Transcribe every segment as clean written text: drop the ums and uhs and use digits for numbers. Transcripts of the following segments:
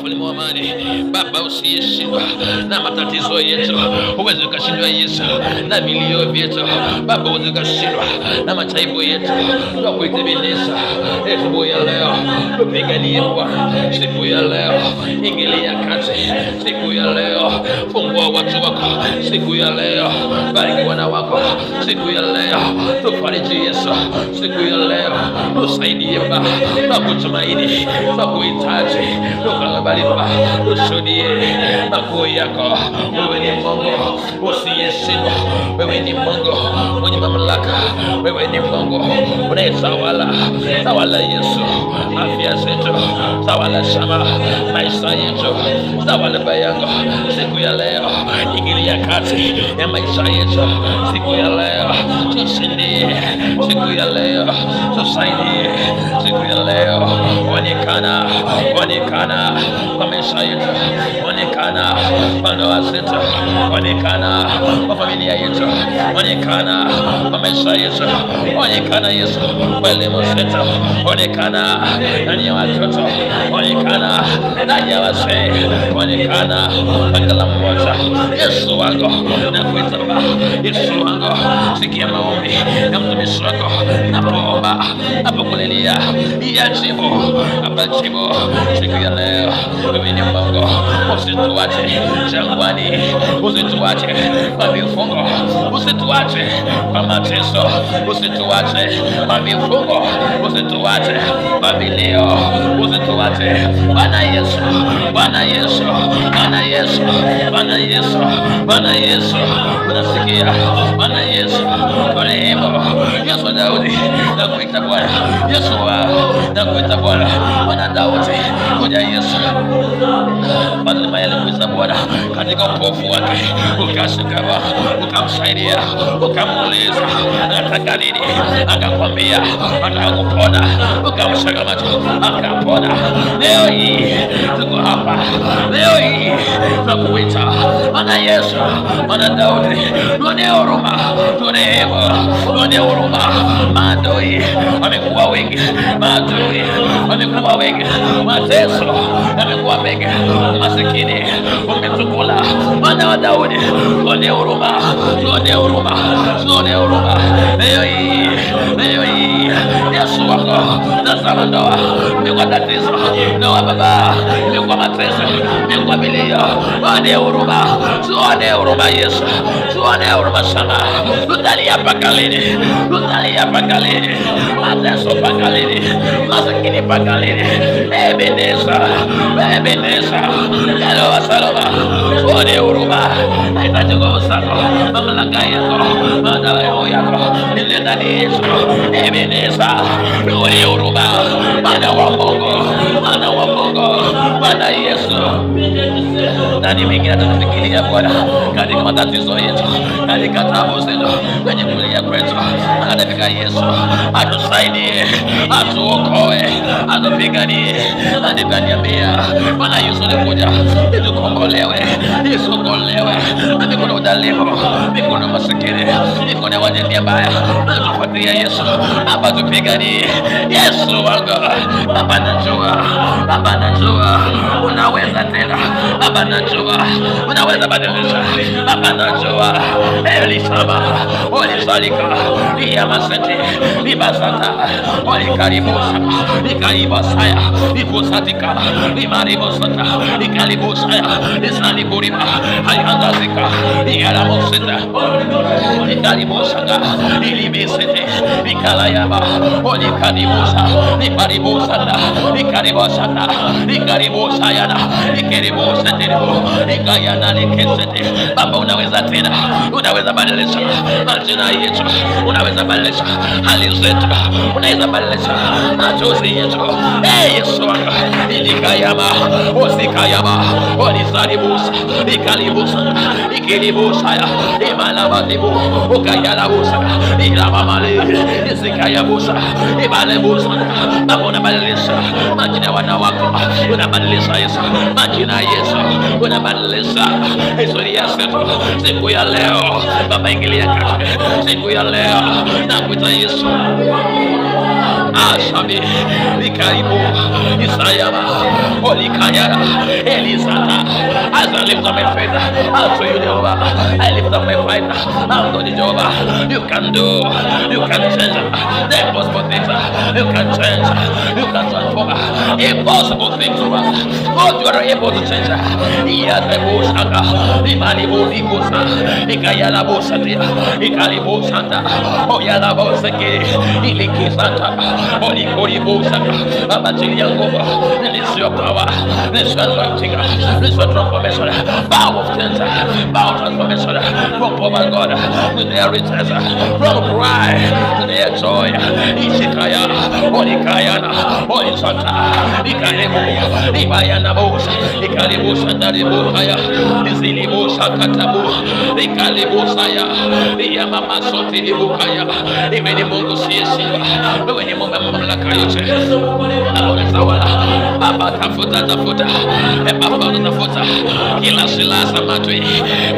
mfalme wa amani. Baba usiyeshindwa na matatizo yetu, uweze ukashindwa Yesu na vilio vyetu. Baba uweze ukashindwa na mataibu yetu, tunakuithibitisha siku ya leo. Tupiganie Bwana siku ya leo, ingilia kati siku ya leo, fungua watu wako siku ya leo, bariki wana wako siku ya leo, tufariji Yesu siku ya leo, tusaidie Baba, tunakutumaini, tunakuhitaji, tukakubali Baba, tushuhudie makuu yako. Wewe ni Mungu usiyeshindwa, wewe ni Mungu mwenye mamlaka, wewe ni Mungu unayetawala. Tawala Yesu afya zetu, tawala shama maisha yetu, tawala bayango siku ya leo, ingilia kati ya maisha yetu siku ya leo, tushindie siku ya leo, tusaidie siku ya leo. Onekana kwa maisha yetu, onekana kwa ndoa zetu, onekana kwa familia yetu, onekana kwa maisha yetu, onekana Yesu kwa elimu zetu, onekana ndani ya watoto, onekana ndani ya wazee, onekana kwa kila mmoja. Yesu wangu nakuita Baba, Yesu wangu sikia maombi ya mtumishi wako, napoomba napokulilia, yajibu abajibu siku ya leo. Wewe ni Mungu, usituache jangwani, usituache kwa vifungo, usituache kwa mateso, usituache kwa vifungo, usituache kwa vilio, usituache. Bwana Yesu, Bwana Yesu, Bwana Yesu, Bwana Yesu, Bwana Yesu, unasikia Bwana Yesu, rehema Yesu Daudi, nakuita Bwana Yesu, nakuita Bwana Bwana Daudi, kuja Yesu Bwana alikuita Bwana katika upofu wake, ukashika ukamsaidia, ukamuuliza anataka nini, akakwambia anataka kupona, ukamshika macho akapona. Leo hii tuko hapa, leo hii tunakuita Bwana Yesu, Bwana Daudi, tuone huruma, tuone hema, tuone huruma. Maadui wamekuwa wengi, maadui wamekuwa wengi, mateso yamekuwa mengi, masikini umetukula. Bwana wa Daudi, tuone huruma, tuone huruma, tuone huruma. Leo hii Yesu wako tazama, ndoa imekuwa tatizo, ndoa baba imekuwa mateso, imekuwa milio. Tuone huruma, tuone huruma Yesu, tuone huruma sana. Tutalia mpaka lini? Tutalia mpaka lini? Mateso mpaka lini? Masikini mpaka lini? Ebeneza, Ebeneza, Yalo Saloma, tuone huruma. Nahitaji nguvu zako, mamlaka yako, madawa yako, ile ndani Yesu. Ebeneza, tuone huruma. Bwana wa Mungu, Bwana wa Mungu, Bwana Yesu. Nani mwingine atatufikiria Bwana katika matatizo yetu, katika taabu zetu, kwenye kulia kwetu? Anataka Yesu atusaidie, atuokoe, atupiganie. Ananiambia Bwana Yesu alikuja tukombolewe, tuokolewe na mikono ya udhalimu, mikono ya masikini, mikono ya wajeni mbaya. Tufuatie Yesu hapa, tupiganie. Yesu wangu, Baba najua, Baba najua unaweza tena, Baba najua unaweza badilisha, Baba najua Elisama walisalika ya masete ibasata walikaribusa ikaibasaya ikusatika imaribosata ikalibusaya isaliburiba ayandazika ikalamoseta ikalibusanga ilibisete ikalayaba walikaribusa ikaribusana ikaribusana ikaribusayana ikaribusete ikayana nikesete. Baba unaweza tena, unaweza badilisha majina yetu, unaweza badilisha hali zetu, unaweza badilisha machozi yetu. Yesu wangu, ilikayama usikayama walizaribusa ikalibusa ikilibusa ya imalabadibu ukayalabusa ilamamali isikayabusa ibalebusa. Baba unabadilisha majina wana wako, unabadilisha Yesu majina Yesu, unabadilisha historia zetu siku ya leo. Baba ingilia kati siku ya leo, nakuita Yesu Asabi, Ikaibu, Isayama, Olikayara, Elisata. As I lift up my faith, I'll show you Jehovah. I lift up my fight, I'll go to Jehovah. You can do, you can change the impossible things. You can change, you can transform impossible things to us. God, you are able to change. Iyadebo Saka, Imanibo Ikusa, Ikayalabo Satia, Ikalibo Santa, Oyalabo Seke, Iliki Santa, Olikoribo Saka, Abachiliango. Release your power, release your anointing, release your transformation, power of change, power of transformation, from power God to their riches, from pride to their joy. Ishikaya, Olikayana, Olisanta, Ikalebo, Ibayana Bosa, Ikalebo Sandaribo Kaya, Izilibo Sakatabu, Ikalebo Saya, Iyamama Sotilibo Kaya, Imenimo Siesiva, Imenimo Mamakayoche, Baba tafuta, Baba tafuta, Kila Silasa Matui,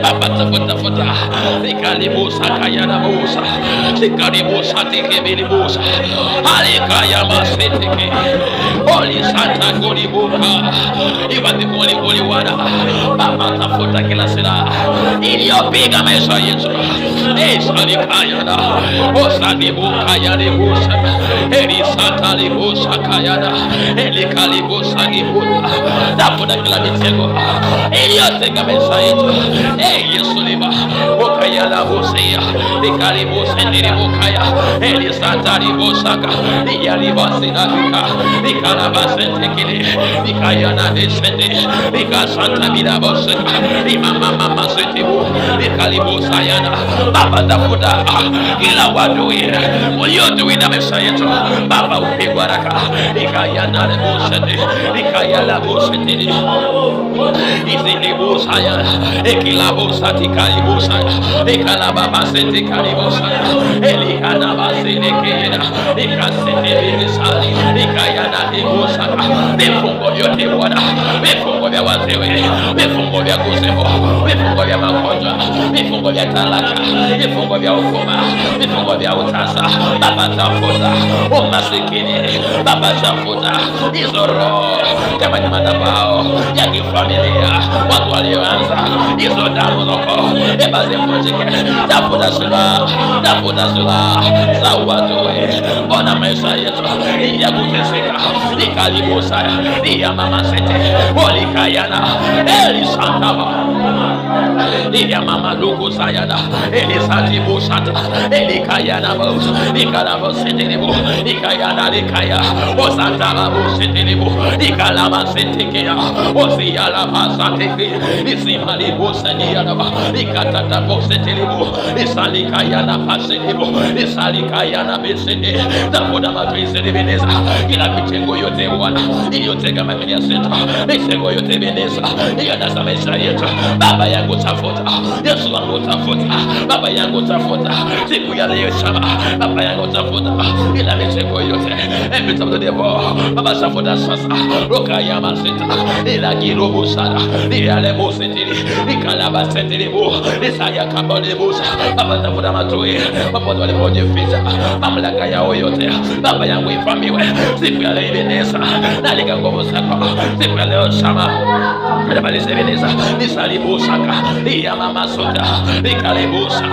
Baba tafuta, Ikalibusa Kayana Busa, Ikalibusa Tikabilibusa, Alikayama Sitiki, Holy Santa Golibuka, even the Holy Water, Baba tafuta Kila Sila, in your big mesa Yesu, Alikayana, Osalibuka Yanibusa, Eri Santa Libusa Kayana, Elikalibusa Nibuta, Tafuta Kila Mitego, Eyatega mesa Yesu, Yesuliba, Okayala Busia, Ikalibusa Niribukaya, Eli Santa Libusaka, Iyalibasina, Ikalabasente, Ikayana Descende, Ikasanta Midabosaka, Imama Setibu, Ikalibusayana, Baba Tafuta, Ilawadui, will you do it, Messiah? Baba Upiguaraka, Ikayana Busete, Ikayala Busete, Izilibusaya, Ekilabusati Kalibusaya, Ekalababa Seti Kalibusaya, Eliana Basilekena, Ekasete Bisali, Ikayana Ibusaka, Befungo Yotiwana, Befungo Yawazewe, Befungo Yakusebo, Befungo Yamakonja, Befungo Yatalaka, Befungo Yaukoma, Befungo Yautasa, Baba Tafuta, Omasikini, Baba Tafuta, Izoro, Kamanyamadabao, Yaki Familia, watu walioanza hizo damu zoko ebaze mojike tafuta sula za watoe bona maisha yetu ya kuteseka ikalibusa ya mama sete olikayana elisantaba ya mama lugu sayana elisati busata elikayana bos ikalabo setelibu ikayana likaya osantaba busetelibu ikalama setekea osiyala pasateke isimali busaniana ikatata bosetelibu isalikayana paselibu isalikayana besene tafuta matwise libineza kila mitengo yote wana iliyotega mamia ya seta mitengo yote beneza iyanaza maisha yetu baba yangu tafuta Yesu wangu tafuta baba yangu tafuta siku ya leo shama baba yangu tafuta ila mitengo yote every time the devil baba tafuta sasa roka ya maseta ila kirobo sana ile boseteli ikalaba setelibu isaya kabalebusa baba tafuta matui baba wale kujificha mamlaka yao yote baba yangu ifamiwe siku ya leo Ebeneza nalika nguvu zako siku ya leo shama bali Ebeneza nisalibusaka ya mama sota ikalibusa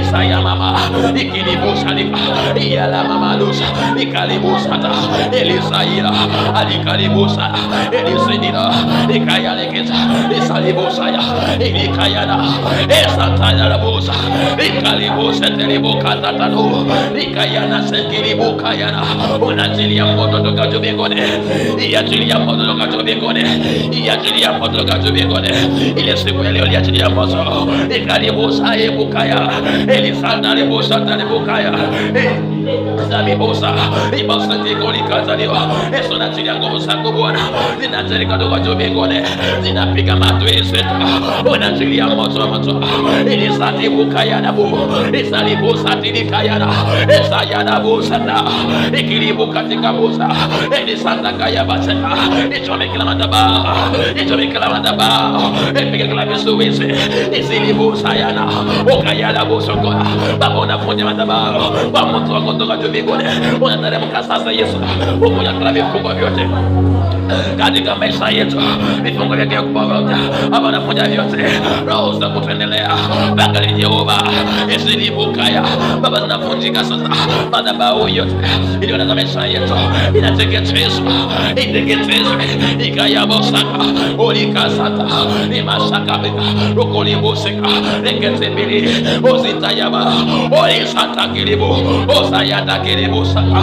isaya mama ikilibusa lipa ya la mama lusa ikalibusa ta elisaira alikalibusa elisidira ikayalekeza isalibusa ya ilikayana esataya la busa ikalibusa telibuka tatano ikayana sekilibuka yana unajilia moto toka jubingone iajilia moto toka jubingone iajilia moto toka jubingone ile siku ya leo iajilia moto ikalibusa ebukaya elisanda libusa talibukaya Zabibosa, ibasante goli kazaliwa. Eso na chini ya nguvu zako Bwana. Zinatereka toka juu mbinguni. Zinapiga matwe zetu. Unachilia moto. Ilisati bukaya na bu. Isalibusa tilikaya na. Esaya na busa na. Ikilibu katika busa. Ilisanta kaya basena. Ichome kila madaba. Ipige kila visuwezi. Isilibusa yana. Ukaya na busa kwa. Baba unafunja madaba. Kwa moto wako kutoka juu mbinguni unateremka sasa Yesu, umoja kila vifungo vyote katika maisha yetu, vifungo vya kuponya hapa nafunja vyote, roho za kutendelea mpaka Jehova isilibukaya Baba, zinafunjika sasa. Madhabahu yote iliyo na maisha yetu inateketezwa, iteketezwe ikayabosaka olikasata imasakabika rokoliboseka reketebili ozitayaba olisatakilibu osayatakilibosaka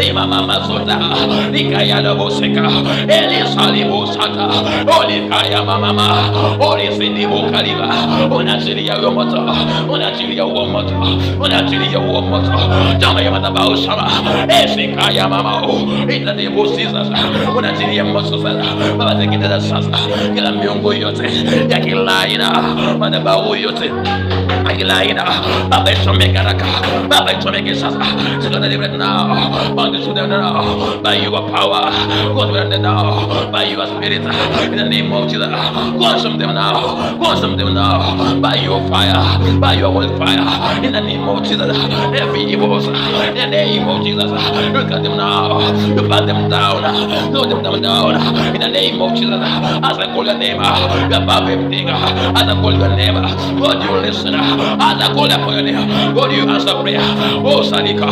imamamazota ikayalaboseka elisalibosaka olikayamamama olisidibukaliba. Unaachilia huo moto, unaachilia huo moto, unaachilia huo moto. Chama ya madhabahu shama esikaya mama itadibusi sasa, unaachilia moto sasa Baba, teketeza sasa kila miungu yote ya kila aina, madhabahu yote kila aina Baba, ichomeke haraka Baba, ichomeke sasa. Sikana right now, on this now, by your power, God right now, by your spirit, in the name of Jesus, consume them now, consume them now, by your fire, by your holy fire, in the name of Jesus. Every evil, in the name of Jesus, look at them now, you pat them down, throw them down, in the name of Jesus. As I call your name, you above everything. As I call your name, God, you listen. As I call upon your name, God, you answer prayer. Oh, Salika,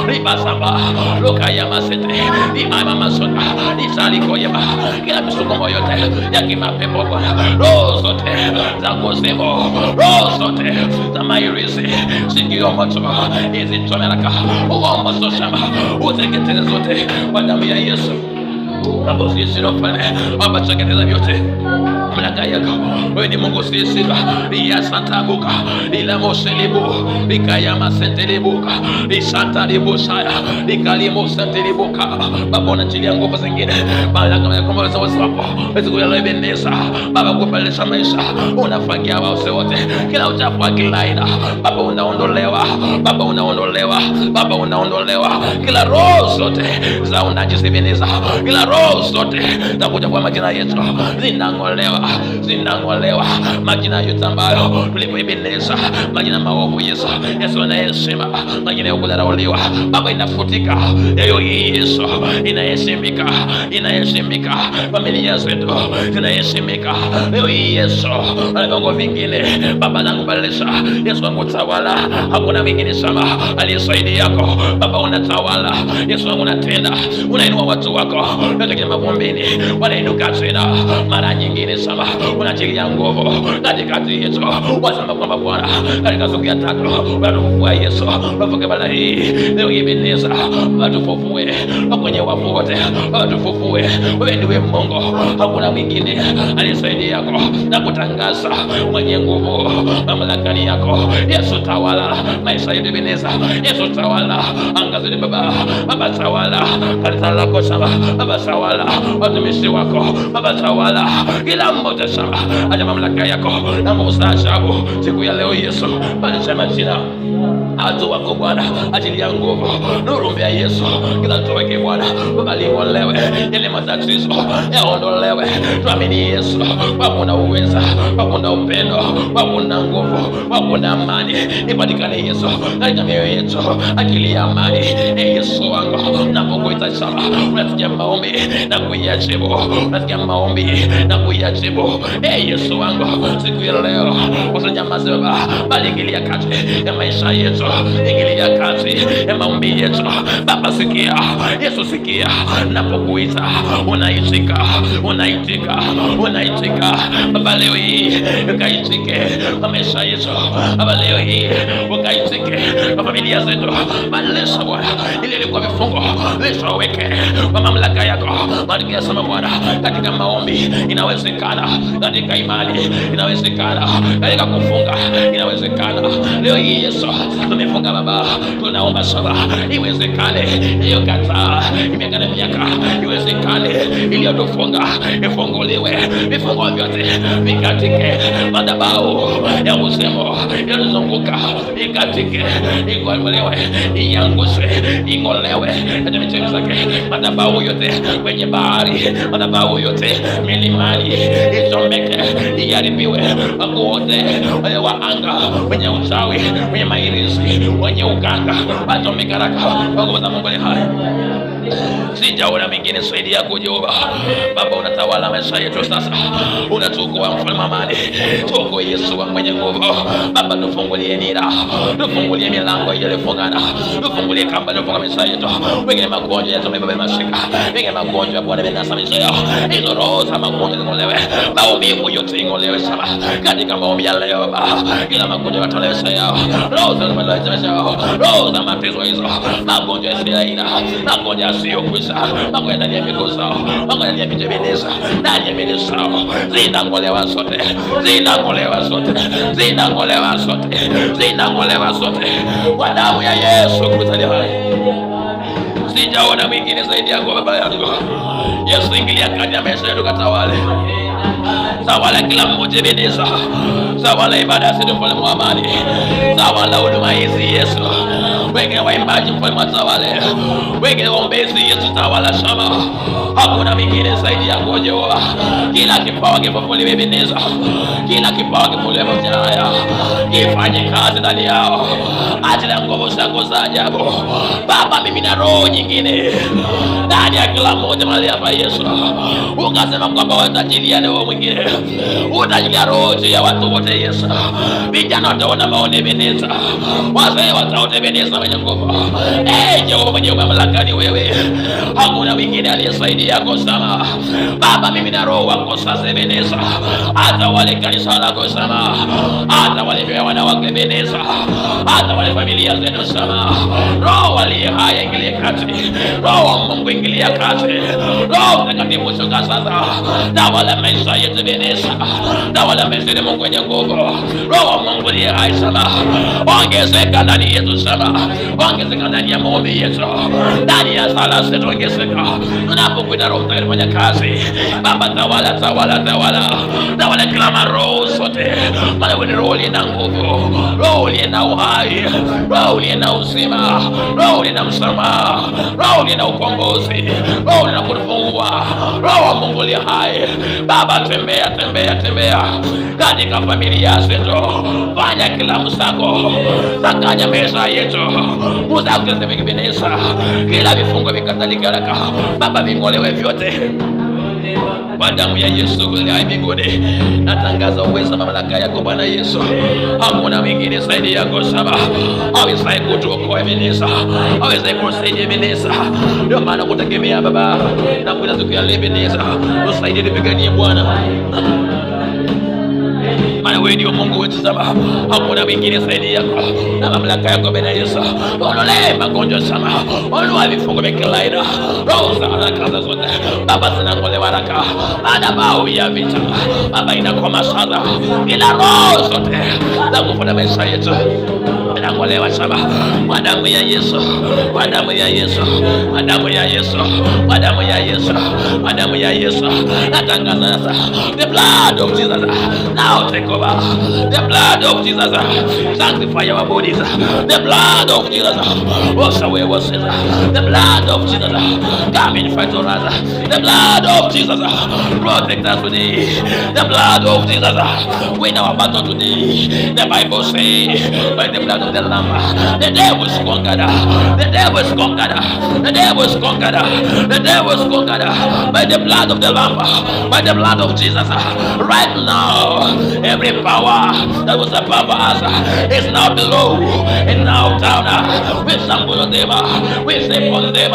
Ribasamba, Lokayama Sete, the Mama Sota, the Saliko Yama, Kilasuko yote, Yakima Pepo, Rosote, Zakosebo, Rosote, Zamairisi, Sikio Moto, is it Tomeraka, oh, Mososhama, who take it to the Zote, Madamia Yesu. Baba sisi nofanya hapa chaketeza vyote mlaka yako wewe ni Mungu sisi ya santa buka ila moselibu bikaya masentelibuka isanta libusaya bikalimo sentelibuka. Baba unaachilia nguvu zingine baada kama kama sawasawa wako wewe kuyala Ebeneza Baba, kupelesha maisha unafagia wao wote, kila uchafu wa kila aina Baba unaondolewa, Baba unaondolewa, Baba unaondolewa, kila roho zote za unajisi Ebeneza, kila roho zote za kuja kwa majina yetu zinangolewa, zinangolewa majina yote ambayo tulipo Ebeneza, majina maovu Yesu, Yesu anayesema majina ya kudharauliwa Baba inafutika, leo hii Yesu inaheshimika, inaheshimika familia zetu zinaheshimika leo hii Yesu, na viungo vingine Baba nakubalisha Yesu wangu tawala, hakuna mwingine sama aliyesaidia yako Baba, unatawala Yesu wangu, unatenda, unainua watu wako katika mavumbini, wanainuka tena mara nyingine sama, unaachilia nguvu katikati yetu. Wasema kwamba Bwana katika siku ya tatu watufufua Yesu, wafuke bala hii leo Ebeneza, watufufue kwenye wafu wote, watufufue. Wewe ndiwe Mungu, hakuna mwingine aliyesaidia yako na kutangaza mwenye nguvu mamlakani yako Yesu. Tawala maisha yetu Ebeneza, Yesu tawala angazeni Baba, Baba tawala kanisa lako sama, Baba tawala watumishi wako Baba, tawala kila mmoja sama, aja mamlaka yako na mustaajabu siku ya leo Yesu, badilisha majina atu wako Bwana, ajili ya nguvu nuru mbea Yesu, kila tuweke Bwana Baba, liondolewe yale matatizo yaondolewe, tuamini Yesu, wakuna uweza, wakuna upendo, wakuna nguvu, wakuna amani ipatikane Yesu katika mioyo yetu, akili ya amani Yesu wangu, napokuita sana unasikia maombi na kuyajibu, unasikia maombi na kuyajibu Yesu wangu, siku ya leo usanyamaze Baba, bali ingilia kati ya maisha yetu, ingilia kati ya maombi yetu Baba, sikia Yesu, sikia napokuita, unaitika, unaitika, unaitika Baba, leo hii ukaitike kwa maisha yetu Baba, leo hii ukaitike kwa familia zetu, badilisha Bwana ile ilikuwa vifungo, lishaweke kwa mamlaka yako. Maana sema Bwana, katika maombi inawezekana, katika imani inawezekana, katika kufunga inawezekana. Leo hii Yesu tumefunga Baba, tunaomba saba iwezekane, hiyo kataa imekana miaka iwezekane. haiwezekani iliyotufunga ifunguliwe, vifungo vyote vikatike, madhabahu ya uzemo yaliyozunguka ikatike, ing'olewe, iangushwe, ing'olewe katika michezo zake, madhabahu yote kwenye bahari, madhabahu yote milimani ichomeke, iharibiwe, wakuu wote wa anga, wenye uchawi, wenye mairizi, wenye uganga wachomeke haraka kwa nguvu za Mungu aliye hai. Sijaona mingine zaidi yako Jehova. Baba, unatawala maisha yetu sasa, unachukua mfalme amani, tuko Yesu wa mwenye nguvu. Baba, tufungulie nira, tufungulie milango iliyofungana, tufungulie kamba iliyofunga maisha yetu. Wengine magonjwa yatumebeba mashika, wengine magonjwa Bwana menasa maisha yao, hizo roho za magonjwa zing'olewe, maumivu yote ing'olewe sana katika maombi ya leo. Baba, kila magonjwa yatolewe maisha yao, roho za maisha yao, roho za mateso hizo, magonjwa yasiyoaina, magonjwa yasiyokwisha, magonjwa ndani ya miguu zao, magonjwa ndani ya vitebeleza, ndani ya mili zao, zinang'olewa zote, zinang'olewa zote, zinang'olewa zote, zinang'olewa zote kwa damu ya Yesu Kristo aliye hai. Sijaona mwingine zaidi yako Baba yangu. Yesu, ingilia kati ya maisha yetu, katawale, tawala kila mmoja Ebeneza, tawala ibada zetu mfalme wa amani, tawala huduma hizi Yesu, wengine waimbaji mfalme watawale, wengine waombezi Yesu tawala shama, hakuna mwingine zaidi yako Jehova. Kila kipawa kifufuliwe Ebeneza, kila kipawa kifufuliwe haya, ifanye kazi ndani yao, achilia nguvu zako za ajabu Baba. Mimi na roho nyingine ndani ya kila mmoja mahali hapa Yesu, ukasema kwamba watajilia leo mwingine, utajilia roho ya watu wote Yesu. Vijana wataona maono Ebeneza, wazee wataona Ebeneza wenye nguvu. Jehova mwenye mamlaka ni wewe, hakuna mwingine aliyesaidia yako sana Baba. Mimi na roho wako sasa Ebeneza, hata wale kanisa lako sana, hata wale wanawake Ebeneza, hata wale familia zetu sana, roho aliye hai ingilia kati, roho wa Mungu ingilia kati, roho mtakatifu shuka sasa, tawala maisha yetu Ebeneza, tawala maisha ya Mungu mwenye nguvu, roho wa Mungu aliye hai sana, ongezeka ndani yetu sana, ongezeka ndani ya maombi yetu, ndani ya sala zetu ongezeka, tunapokwenda roho mtakatifu fanya kazi Baba. Tawala, tawala, tawala, tawala kila maroho zote, maana wewe ni roho ina nguvu, roho ina uhai, roho ina uzima, roho ina msamaha, roho ina ukombozi, roho ina kufungua, roho wa Mungu aliye hai Baba. Tembea, tembea, tembea katika familia zetu, fanya kila msako, sakanya meza yetu, uzakuze Ebeneza, kila vifungo vikatalika haraka Baba, ving'olewe vyote kwa damu ya Yesu aliye mbinguni. Natangaza uwezo na mamlaka yako Bwana Yesu, hakuna mwingine zaidi yako Baba. Awezaye kutuokoa Ebeneza, awezaye kusaidia Ebeneza, ndio maana kutegemea Baba na kwenda tukia Ebeneza, usaidie tupiganie Bwana, maana wewe ndio Mungu wetu Baba, hakuna mwingine zaidi yako na mamlaka yako Bwana Yesu. Ondolee magonjwa sana, ondoa vifungo vya kila aina, roho za haraka zote Baba zinang'olewa haraka, madhabahu ya vita Baba inakoma sana, ila roho zote za kufuta maisha yetu inang'olewa sana kwa damu ya Yesu, kwa damu ya Yesu, kwa damu ya Yesu, kwa damu ya Yesu, kwa damu ya Yesu. Natangaza sasa, the blood of Jesus now take over, the blood of Jesus sanctify our bodies, the blood of Jesus wash away our sins, the blood of Jesus come and fight for us, the blood of Jesus protect us today, the blood of Jesus win our battle today. The Bible says by the blood of the Lamb the devil is conquered, the devil is conquered, the devil is conquered, the devil is conquered by the blood of the Lamb, by the blood of Jesus. Right now every power that was above us is now below and now down. We sample them, we sample them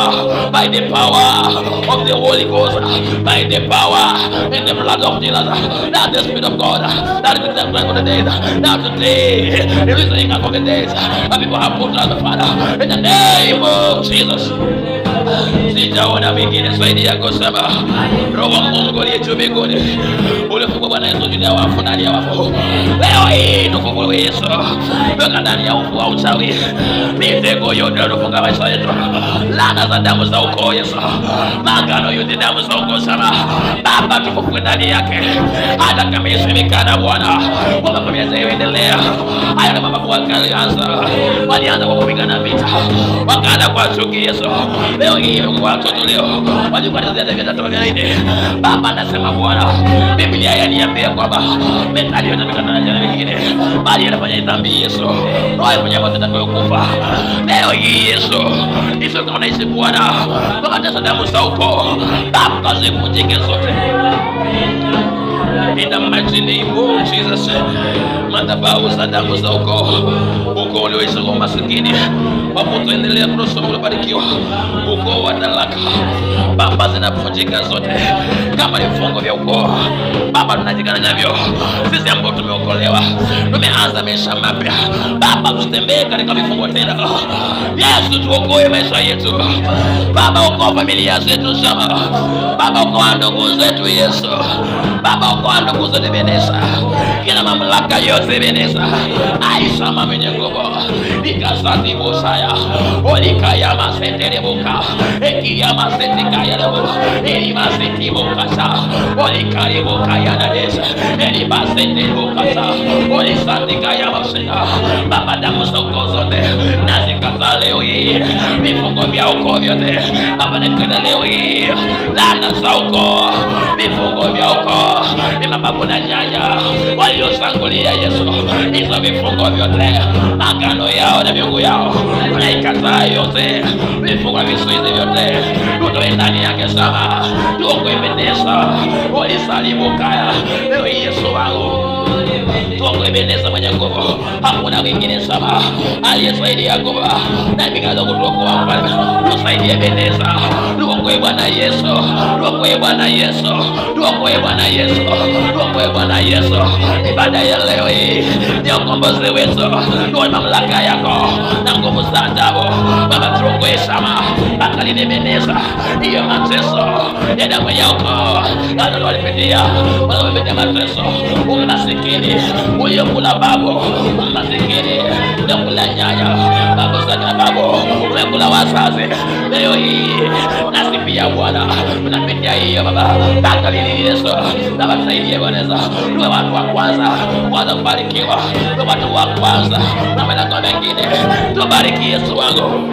by the power of the Holy Ghost, by the power in the blood of Jesus. That the Spirit of God that is the strength of the dead. Now today the reasoning of the dead, people have put out the Father in the name of Jesus. Sijaona mwingine zaidi yako Saba. Roho wa Mungu aliye juu mbinguni, ulifungua Bwana Yesu juu ya wafu, ndani ya wafu. Leo hii tufunguliwe Yesu, toka ndani ya ufu wa uchawi, mitego yote iliyofunga maisha yetu, laana za damu za ukoo Yesu, magano yote damu za ukoo Saba. Baba, tufungue ndani yake, hata kama isemekana Bwana kwamba familia zinaendelea, haya na mababu walianza kwa kupigana vita, wakaanza kwa chuki Yesu. Leo hii watoto leo wajukaniza vita vya nini? Baba, nasema Bwana, Biblia yaniambia kwamba methali yote mikatana jana wengine, bali anafanya dhambi Yesu, roho ifanya watu watakayokufa. Leo hii Yesu, hizo kama naishi Bwana, kama tesa damu za ukoo, Baba zivunjike zote. In the mighty name of Jesus. Madhabahu za damu za ukoo, ukoo ulioishi kwa masikini, Baba endelea kusoma, ubarikiwa. Ukoo wa talaka, Baba zinavunjika zote kama vifungo vya ukoo. Baba, tunajikana navyo sisi ambao tumeokolewa, tumeanza maisha mapya. Baba, tusitembee katika vifungo tena. Yesu, tuokoe maisha yetu Baba, okoa familia zetu Saba. Baba, okoa ndugu zetu Yesu. Baba, okoa ndugu zetu Ebeneza, kila mamlaka yote Ebeneza, Aisha mamenye nguvu, ikasati bosaya, olikaya masentere boka, ekia masentika ya lebo, eli masenti bokasa, olikari boka ya nadesa, eli masenti bokasa, olisantika ya masena. Baba, damu zako zote nazikata leo hii, vifungo vya ukoo vyote Baba, nakata leo hii, laana za ukoo, vifungo vya ukoo, ni mababu na nyanya waliosangulia Yesu, hizo vifungo vyote, magano yao na miungu yao, unaikataa yote, vifungo visuizi vyote, tutoe ndani yake Saba. Tuokoe Ebeneza, walisalimu kaya leo hii Yesu wangu, tuokoe Ebeneza mwenye nguvu, hakuna mwingine Saba aliyesaidi yako na mikaza kutuokoa Mfalme. Tusaidie Ebeneza, tuokoe Bwana Yesu, tuokoe Bwana Yesu, tuokoe Bwana Yesu, tuokoe Bwana Yesu. Ibada ya leo hii ni ukombozi wetu, tuwe mamlaka yako na nguvu za ajabu Baba, tuokoe Saba. Angalia Ebeneza, hiyo mateso ya damu yako ndio walipitia, walipitia mateso, umasikini uliokula babu, umasikini uliokula nyanya babu zake, babu uliokula wazazi. Leo hii nasifia Bwana, tunapitia hiyo Baba. Angalia Yesu, Baba, tusaidie Bwana, tuwe watu wa kwanza kubarikiwa, tuwe watu wa kwanza na malango mengine. Tubariki Yesu wangu,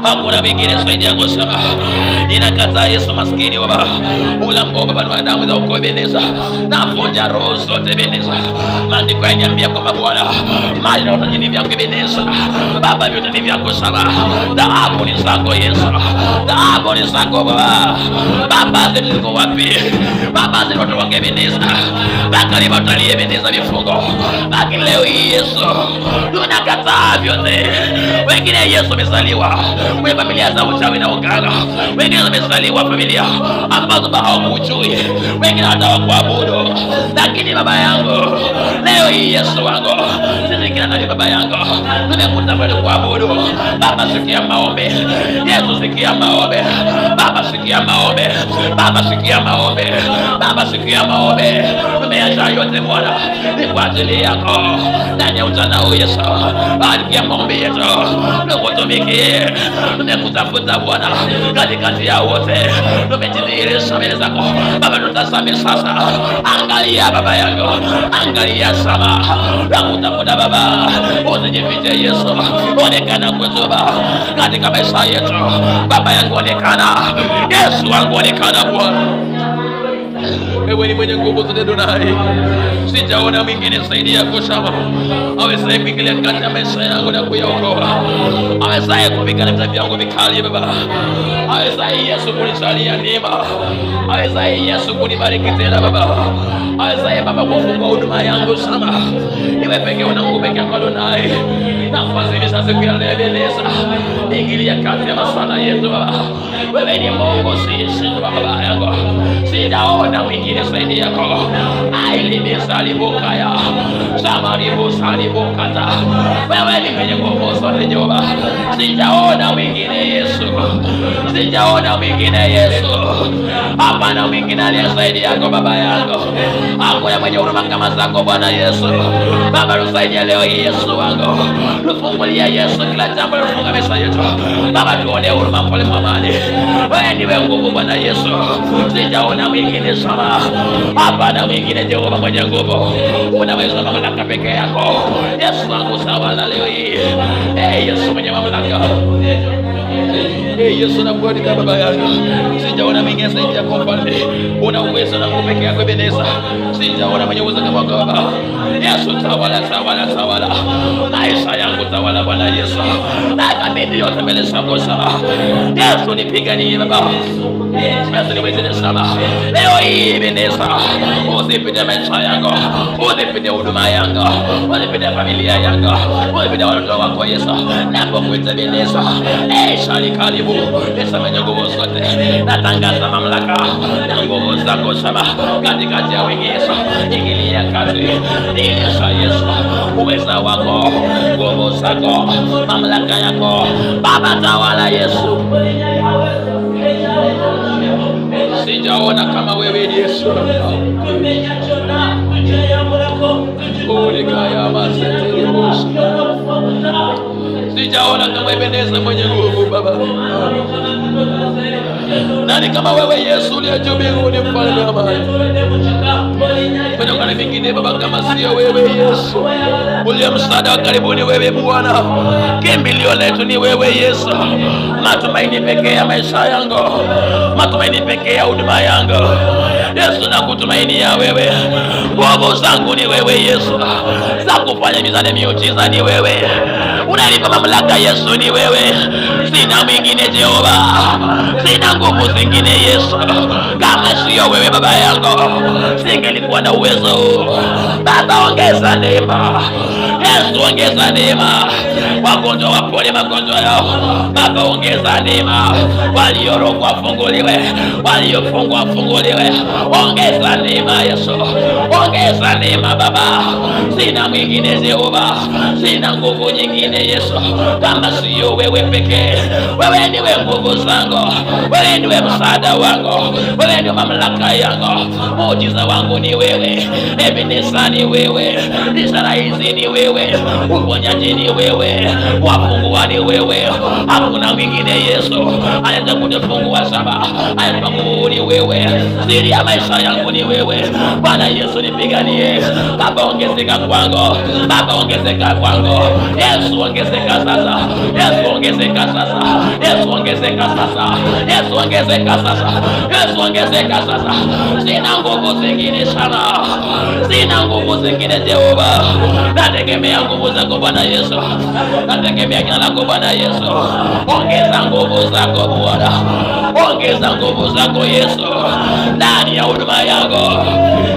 hakuna mwingine zaidi yako Saba. Ninakataa Yesu maskini Baba, ulambo Baba na damu za ukoo Ebeneza, navunja roho zote Ebeneza. Maandiko yananiambia kwamba Bwana, mali na utajiri vyako Ebeneza, Baba, vyote ni vyako Saba. Dhahabu ni zako Yesu, dhahabu ni zako Baba. Baba, ziko wapi Baba, zilizotoka Ebeneza? Bakali batali Ebeneza vifungo, lakini leo hii Yesu tunakataa vyote. Wengine Yesu amezaliwa kwa familia za uchawi na uganga, wengine wamezaliwa familia ambazo hawakujui, wengine hata hawakuabudu. Lakini Baba yangu, leo hii Yesu wangu, sisi kila nani Baba yangu, tumekuta pale kuabudu. Baba, sikia maombi Yesu, sikia maombi Baba, sikia maombi Baba, sikia maombi Baba, sikia maombi. Tumeacha yote Bwana, ni kwa ajili yako ndani ya ujana huu Yesu, sikia maombi yetu, tukutumikie. Tumekutafuta Bwana katikati ya wote, tumejidhihirisha mbele zako Baba. Tutazame sasa, angalia Baba yangu, angalia Saba, nakutafuta Baba, usijifiche Yesu, onekana kwetu Baba katika maisha yetu Baba yangu, onekana Yesu wangu, onekana Bwana. Wewe ni mwenye nguvu zote Adonai, sijaona mwingine zaidi yako Saba, awezaye kuingilia kati ya maisha yangu na kuyaokoa, awezaye kupigana vita vyangu vikali Baba, awezaye Yesu kunisalia neema, awezaye Yesu kunibariki tena Baba, awezaye Baba kufungua huduma yangu Saba. Iwe pekee na nguvu pekee yako Adonai, nafasi sasa siku ya leo Ebeneza, ingilia kati ya masuala yetu Baba. Wewe ni Mungu, si Baba yangu, sijaona mwingine zaidi yako. Ailibisalibukaya samaribusalibukata, wewe ni mwenye nguvu zote Jehova. Sijaona mwingine Yesu, sijaona mwingine Yesu. Hapana mwingine aliye zaidi yako Baba yangu. Hakuna mwenye huruma kama zako Bwana Yesu. Baba tusaidie leo hii Yesu wangu, tufungulie Yesu kila jambo lilofunga maisha yetu. Baba tuone huruma, mfalme wa amani. Wewe ndiwe nguvu Bwana Yesu, sijaona mwingine sana. Hapana mwingine Jehova mwenye nguvu, unaweza mamlaka peke yako Yesu wangu. Sawa na leo hii Yesu mwenye mamlaka. Yesu nakualika Baba yangu, sijaona mwingine zaidi yako mfalme. Una uwezo na nguvu peke yako Ebeneza, sijaona mwenye uwezo kama Baba Yesu. Tawala, tawala, tawala maisha yangu, tawala Bwana Yesu. Nakabidhi yote mbele zako sana Yesu, nipiganie Baba. Yesu niwezeshe sana leo hii Ebeneza, usipite maisha yangu, usipite huduma yangu, usipite familia yangu, usipite watoto wako Yesu. Napokuita Ebeneza, shali karibu Yesu mwenye nguvu zote. Natangaza mamlaka na nguvu zako sana katikati ya wengi Yesu. Ingilia kati, nilisha Yesu, uweza wako, nguvu zako, mamlaka yako Baba, tawala Yesu. Sijaona kama wewe Yesu. Sijaona kama Ebeneza mwenye nguvu Baba. Nani kama wewe Yesu uliye juu mbinguni, mfalme wa amani? Kuna mwingine Baba kama sio wewe Yesu, uliye msaada wa karibuni wewe Bwana. Kimbilio letu ni wewe Yesu, matumaini pekee ya maisha yangu, matumaini pekee ya huduma yangu Yesu. Nakutumainia wewe, nguvu zangu ni wewe Yesu, za kufanya mizani miujiza ni wewe, unanipa mamlaka Yesu ni wewe. Sina mwingine Jehova, sina nguvu zingine Yesu. Kama sio wewe Baba yangu, singelikuwa na uwezo. Baba ongeza neema Yesu, ongeza neema. Wagonjwa wapone magonjwa yao Baba, ongeza neema. Waliorogwa wafunguliwe, waliofungwa wafunguliwe. Ongeza neema Yesu, ongeza neema Baba. Sina mwingine Jehova, sina nguvu nyingine Yesu kama sio wewe pekee. Wewe ndiwe nguvu zangu, wewe ndiwe msaada wangu, wewe ndiwe mamlaka yangu. Muujiza wangu ni wewe, Ebeneza ni wewe, ishara hizi ni wewe, uponyaji ni wewe, wafungua ni wewe. Hakuna mwingine Yesu anaweza kunifungua saba, anaweza nguvu ni wewe. Siri ya maisha yangu ni wewe Bwana Yesu, nipiganie Baba. Ongezeka kwangu Baba, ongezeka kwangu Yesu, ongezeka sasa Yesu, ongezeka sasa Yesu, ongezeka sasa Yesu, ongezeka sasa Yesu, ongezeka sasa. Sina nguvu zingine sana, sina nguvu zingine Jehova, nategemea nguvu zako Bwana Yesu, nategemea jina lako Bwana Yesu. Ongeza nguvu zako Bwana, ongeza nguvu zako Yesu ndani ya huduma yangu,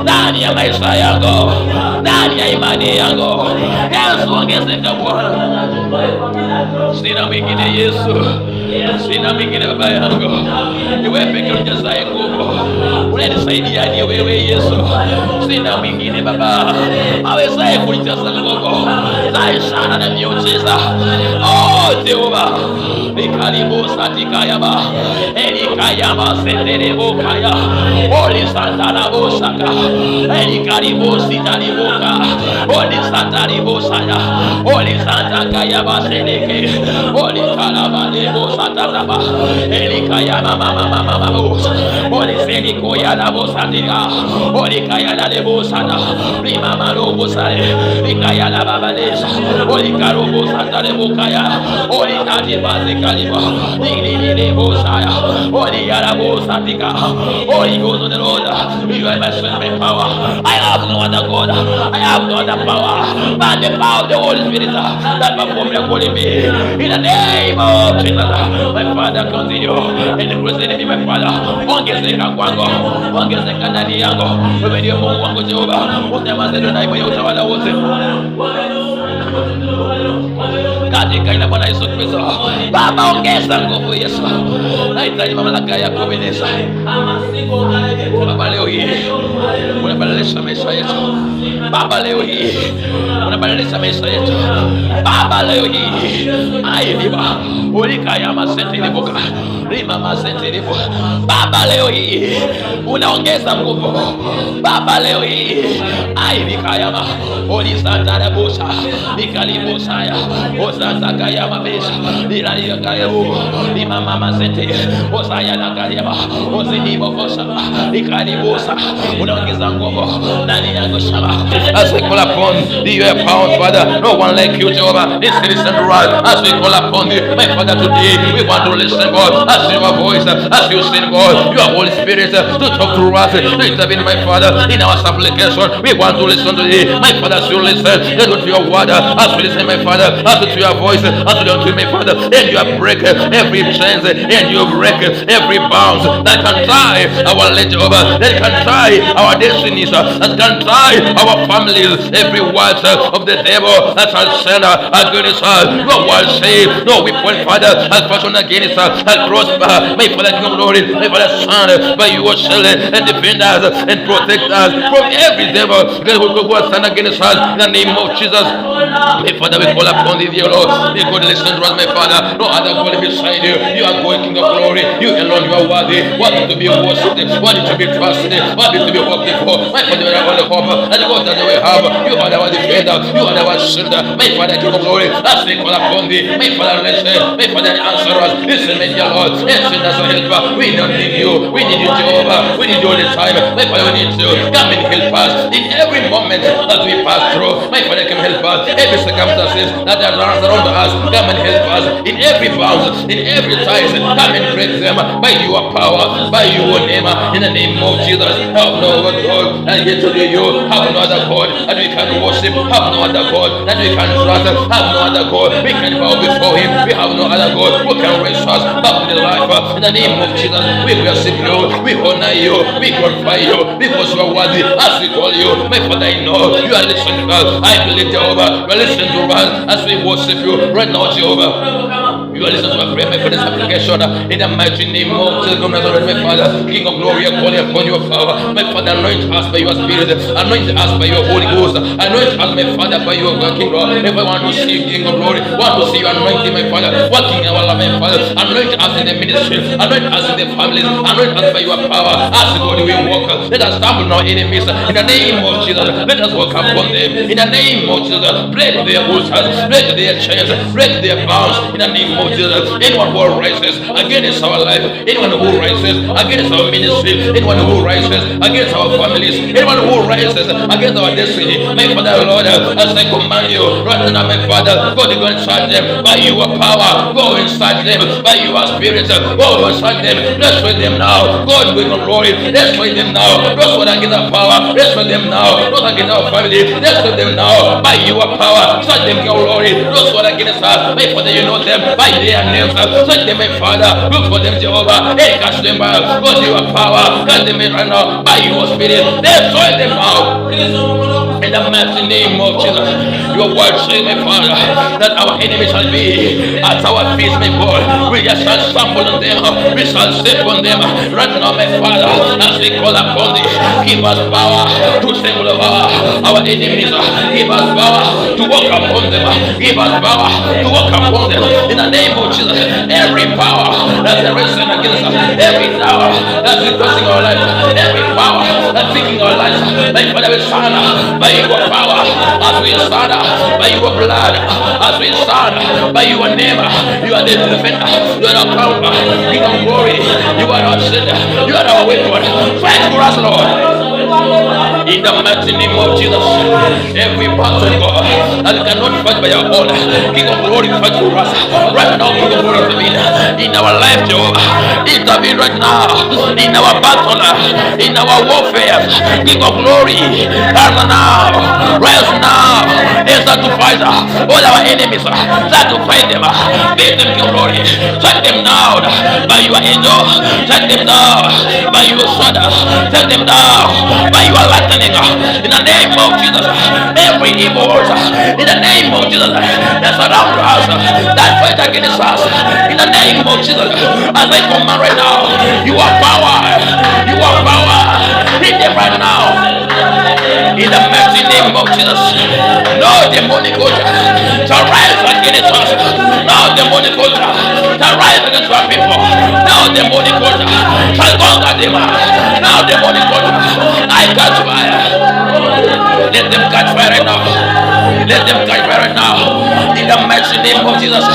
ndani ya maisha yangu, ndani ya imani yangu Yesu, ongezeka Bwana. Sina mwingine Yesu, sina mwingine Baba yangu, ni wewe pekee unijazaye nguvu, unanisaidia ni wewe Yesu. Sina mwingine Baba awezaye kunijaza nguvu za ishara na miujiza. Jehova, nikaribu satikayaba elikayama senderebokaya olisandarabosaka elikaribu sitariboka olisandaribosaya olisantakayaba seneke olikalabalebosatazaba elikayama mamamamamabosa oliselikoyalabosatira olikayalabosana limamalobosale likayalababalesa olikarobosatarebokaya olikatibazekaliba ilililebosaya oliyalabosatika oligozonelota. You are my strength and power. I have no other God, I have no other power but the power of the Holy Spirit that performs miracle in me. In the name of Jesus, my Father, continue and present me, my Father. Ongezeka kwangu, ongezeka ndani yangu. Wewe ndiye Mungu wangu Jehova, unyamaze na mwenye utawala wote. katika jina Bwana Yesu Kristo. Baba, ongeza nguvu Yesu, nahitaji mamlaka yako Ebeneza. Baba, leo hii unabadilisha maisha yetu. Baba, leo hii unabadilisha maisha yetu. Baba, leo hii aidiba ulika ya masete ilibuka rima masete ilibu. Baba, leo hii unaongeza nguvu. Baba, leo hii aidika ya ma olisanta rabusa nikalibusa ya osanta kaya mabesa nilaliya kaya u lima mama sete osaya na kaya ma osidibo kosa nikalibusa unaongeza nguvu ndani yangu shaba. As we call upon thee, you are power, Father. No one like you, Jehovah. Listen to us as we call upon you, my Father. Today we want to listen, God, as your voice, as you sing, God, your Holy Spirit to talk to us, to intervene, my Father, in our supplication. We want to listen to thee, my Father. As you listen, to your word, as we listen, my Father, as to your voice, as to your my Father, and you break every chains, and you break every bounds that can tie our leg over, that can tie our destinies, that can tie our families, every word of the devil that has sent against us. Your word say, no weapon, Father, has fashioned against us, has prosper. My Father, King of Glory, my Father, Son, by you are shield and defend us and protect us from every devil who has stand against us. In the name of Jesus, my Father, we call upon thee, dear Lord. May God listen to us, my Father. No other God beside you. You are God, King of Glory. You alone, you are worthy. Worthy to be worshipped, worthy to be trusted, worthy to be hoped for. My Father, you are all the hope and God that we have. You are our defender. You are our shield. My Father, King of Glory, as we call upon thee, my Father, listen. My Father, answer us. Listen, my dear Lord. Listen as a helper. We don't need you. We need you, Jehovah. We need you all the time. My Father, we need you. Come and help us in every moment that we pass through. My Father, come help us. Every circumstances that are around us, come and help us in every bounds, in every size. Come and break them by your power, by your name. In the name of Jesus, have no other God and yet to you. Have no other God that we can worship. Have no other God that we can trust. Have no other God we can bow before Him. We have no other God who can raise us back to the life. In the name of Jesus, we worship you, we honor you, we glorify you because you are worthy. As we call you, my Father, I know you are listening to us. I believe, Jehovah, you are listening to us as we worship you right now, Jehovah. You are listening to my prayer, my Father's application in the mighty name of Jesus, my Father, King of Glory, I call upon your power. My Father, anoint us by your Spirit, anoint us by your Holy Ghost, anoint us, my Father, by your working God. If I want to see you, King of Glory, want to see you anointing, my Father, working in our life, my Father, anoint us in the ministry, anoint us in the families, anoint us by your power. As God we walk, let us stumble our enemies in the name of Jesus. Let us walk upon them in the name of Jesus. Break their altars, break their chains, break their bounds in the name of Jesus. Anyone who rises against our life, anyone who rises against our ministry, anyone who rises against our families, anyone who rises against our destiny, my Father, Lord, as I command you right now, my Father, go to inside them by your power, go inside them by your Spirit, go inside them, destroy them now, God, with your glory, destroy them now, those who are against our power, destroy them now, those against our family, destroy them now by your power, set them your glory, those who are against us, my Father, you know them by their names, set them, my Father, look for them, Jehovah, hey, catch them by God, your power, catch them right now by your Spirit, destroy them now. In the mighty name of Jesus, your word says, my Father, that our enemies shall be at our feet, my God. We shall stumble on them, we shall step on them. Right now, my Father, as we call upon thee, give us power to stumble over our enemies. Give us power to walk upon them. Give us power to walk upon them. In the name of Jesus, every power that's arresting against us, every power that's requesting our life, every power that's seeking our life, my Father, we stand by your power, as we stand by your blood, as we stand by your name. You are the defender, you are our counter, King of Glory, you are our shield, you are our weapon. Fight for us, Lord. In the mighty name of Jesus, every battle, God, that cannot fight by our own, King of Glory, fight for us. Right now, King of Glory, intervene in our life, Jehovah. Intervene right now in our battle, in our warfare. King of Glory, rise now, rise now. They start to fight all our enemies. Start to fight them. Beat them, King of Glory. Strike them down by your angel. Strike them down by your sword. Father. Take them down by your lightning. In the name of Jesus, every evil altar, in the name of Jesus, that surround us, that fight against us, in the name of Jesus, as I command right now, you are power, you are power, hit them right now. In the mighty name of Jesus, no demonic altar shall rise against us. No demonic altar shall rise against our people. No demonic altar shall conquer them. No demonic altar. I catch fire. Let them catch fire right now. Let them catch fire right now. In the mighty name of Jesus,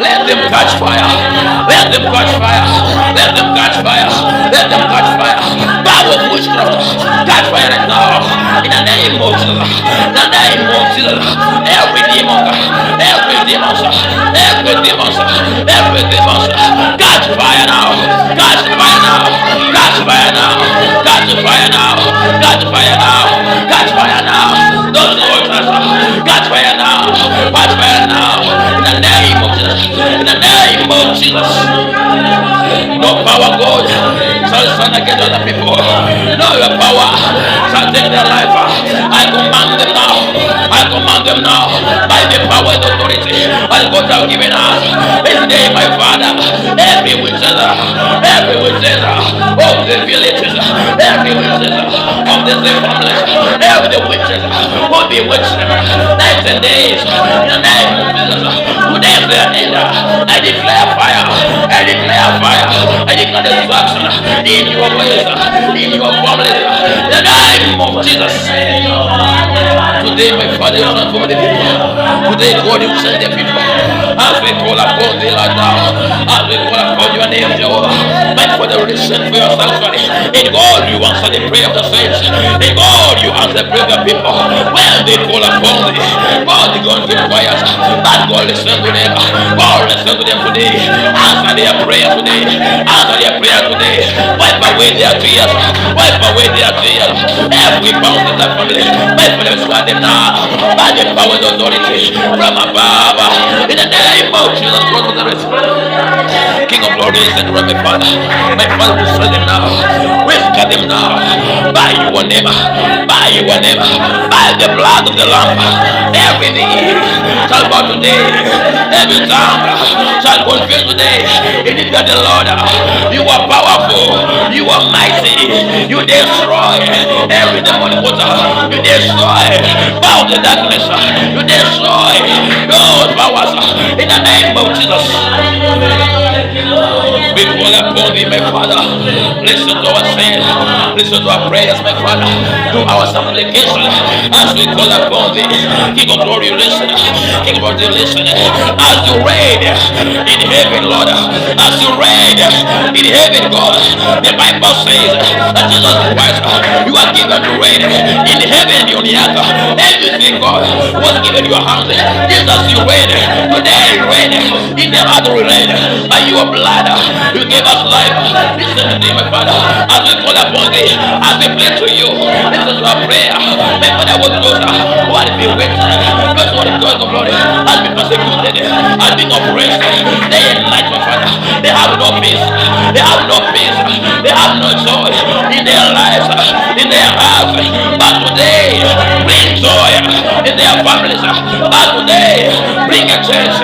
let them catch fire. Let them catch fire. Let them catch fire. Let them catch fire. Power of witchcraft, catch fire right now. In the name of Jesus, in the name of Jesus, every demon, every demon, every demon, every demon, catch fire now. Catch fire now. Catch fire now. Catch fire now. Catch fire now. Catch fire now. Those altars, catch fire now. Catch fire now. In the name of Jesus. In the name of Jesus. No power, God, shall stand against other people. No your power shall take their life. I command them now. I command them now by the power and authority as God has given us. This day, my Father, every witches of the villages, every witches of the families, every witches will be witches nights and days. In the name of Jesus, today is their end. I declare fire. I declare fire. I declare destruction in your ways, in your families. In the name of Jesus. Today, my Father, you transform the people. Today, God, you send the people. As we call upon thee, Lord, now. As we call upon your name, Jehovah. My Father, listen for your sanctuary. In God, you answer the prayer of the saints. In God, you answer the prayer of the people. When they call upon thee, God, the God keep quiet. But God, listen to them. God, listen to them today. Answer their prayer today. Answer their prayer today. Wipe away their tears. Wipe away their tears. Every bound in that family. My Father, swear them now. By the power and authority from above. In the name of Jesus Christ of Nazareth. King of glory, listen to my Father. My Father will swear them now. Whisper them now. By your name. By your name. By the blood of the Lamb. Everything shall bow today. Every tongue shall confess today. It is God the Lord. You are powerful. You are mighty. You destroy every demonic water. You destroy power of the darkness. You destroy those powers in the name of Jesus. We call upon thee, my Father. Listen to our sins. Listen to our prayers, my Father. To our supplication as we call upon thee. King of glory, listen. King of glory, listen. As you reign in heaven, Lord. As you reign in heaven, God. The Bible says that Jesus Christ, you are given to reign in heaven and on the earth. Everything, God, was given your hands. Jesus, you reign. Today you reign. In the earth we reign. By your blood, you gave us life. Listen to me, my Father. As we call upon thee, as we pray to you, listen to our prayer. My Father was closer. What if you wait? Because what is God of glory has been persecuted, has been oppressed day and night, my Father. They have no peace. They have no peace. They have no joy in their lives, in their hearts. But today, bring joy in their families. But today, bring a change.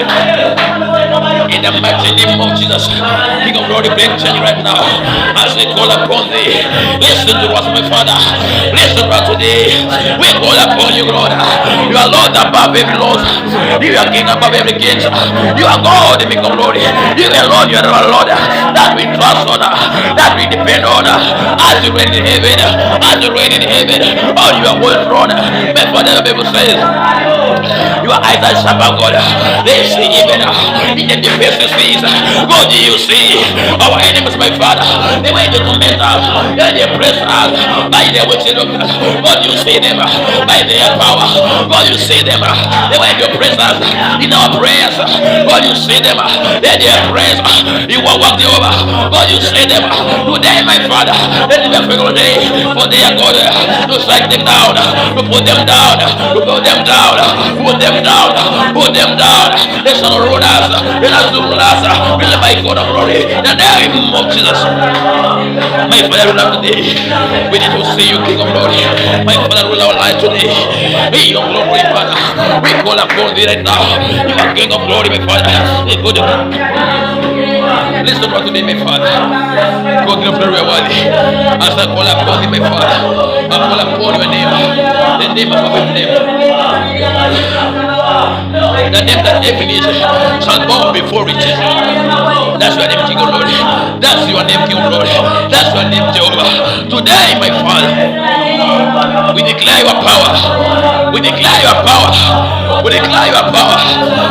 In the mighty name of Jesus, King of glory, bring change right now. As we call upon thee, listen to us, my Father. Listen to us today. We call upon you, Lord. You are Lord above every Lord. You are King above every King. You are God, King of glory. You are Lord. You are our Lord. That we trust on, that we depend on. As you reign in heaven, as you reign in heaven, on your word throne. My Father, the Bible says, your eyes are sharp, God. They see even in the deepest seas. God, do you see our enemies, my Father? The way they torment us, they press us by their witches. God, you see them by their power. God, you see them the way they press us in our prayers. God, you see them. Let their prayers. You are walking over. God, you see them today, my Father. Let it be a faithful day for their God to strike them down, to put them down, to put them down, put them down, put them down. They shall rule us. They shall consume us. My God of glory, in the name of Jesus. My Father, rule out today. We need to see you, King of glory. My Father, rule our life today. Be your glory, Father. We call upon thee right now. You are King of glory, my Father. Listen to me, my Father. God, King of glory, worthy. As I call upon thee, my Father, I call upon your name. The name of your name. The name that definition shall bow before it. That's your name, King of glory. That's your name, King of glory. That's your name, Jehovah. Today, my Father, we declare your power. We declare your power. We declare your power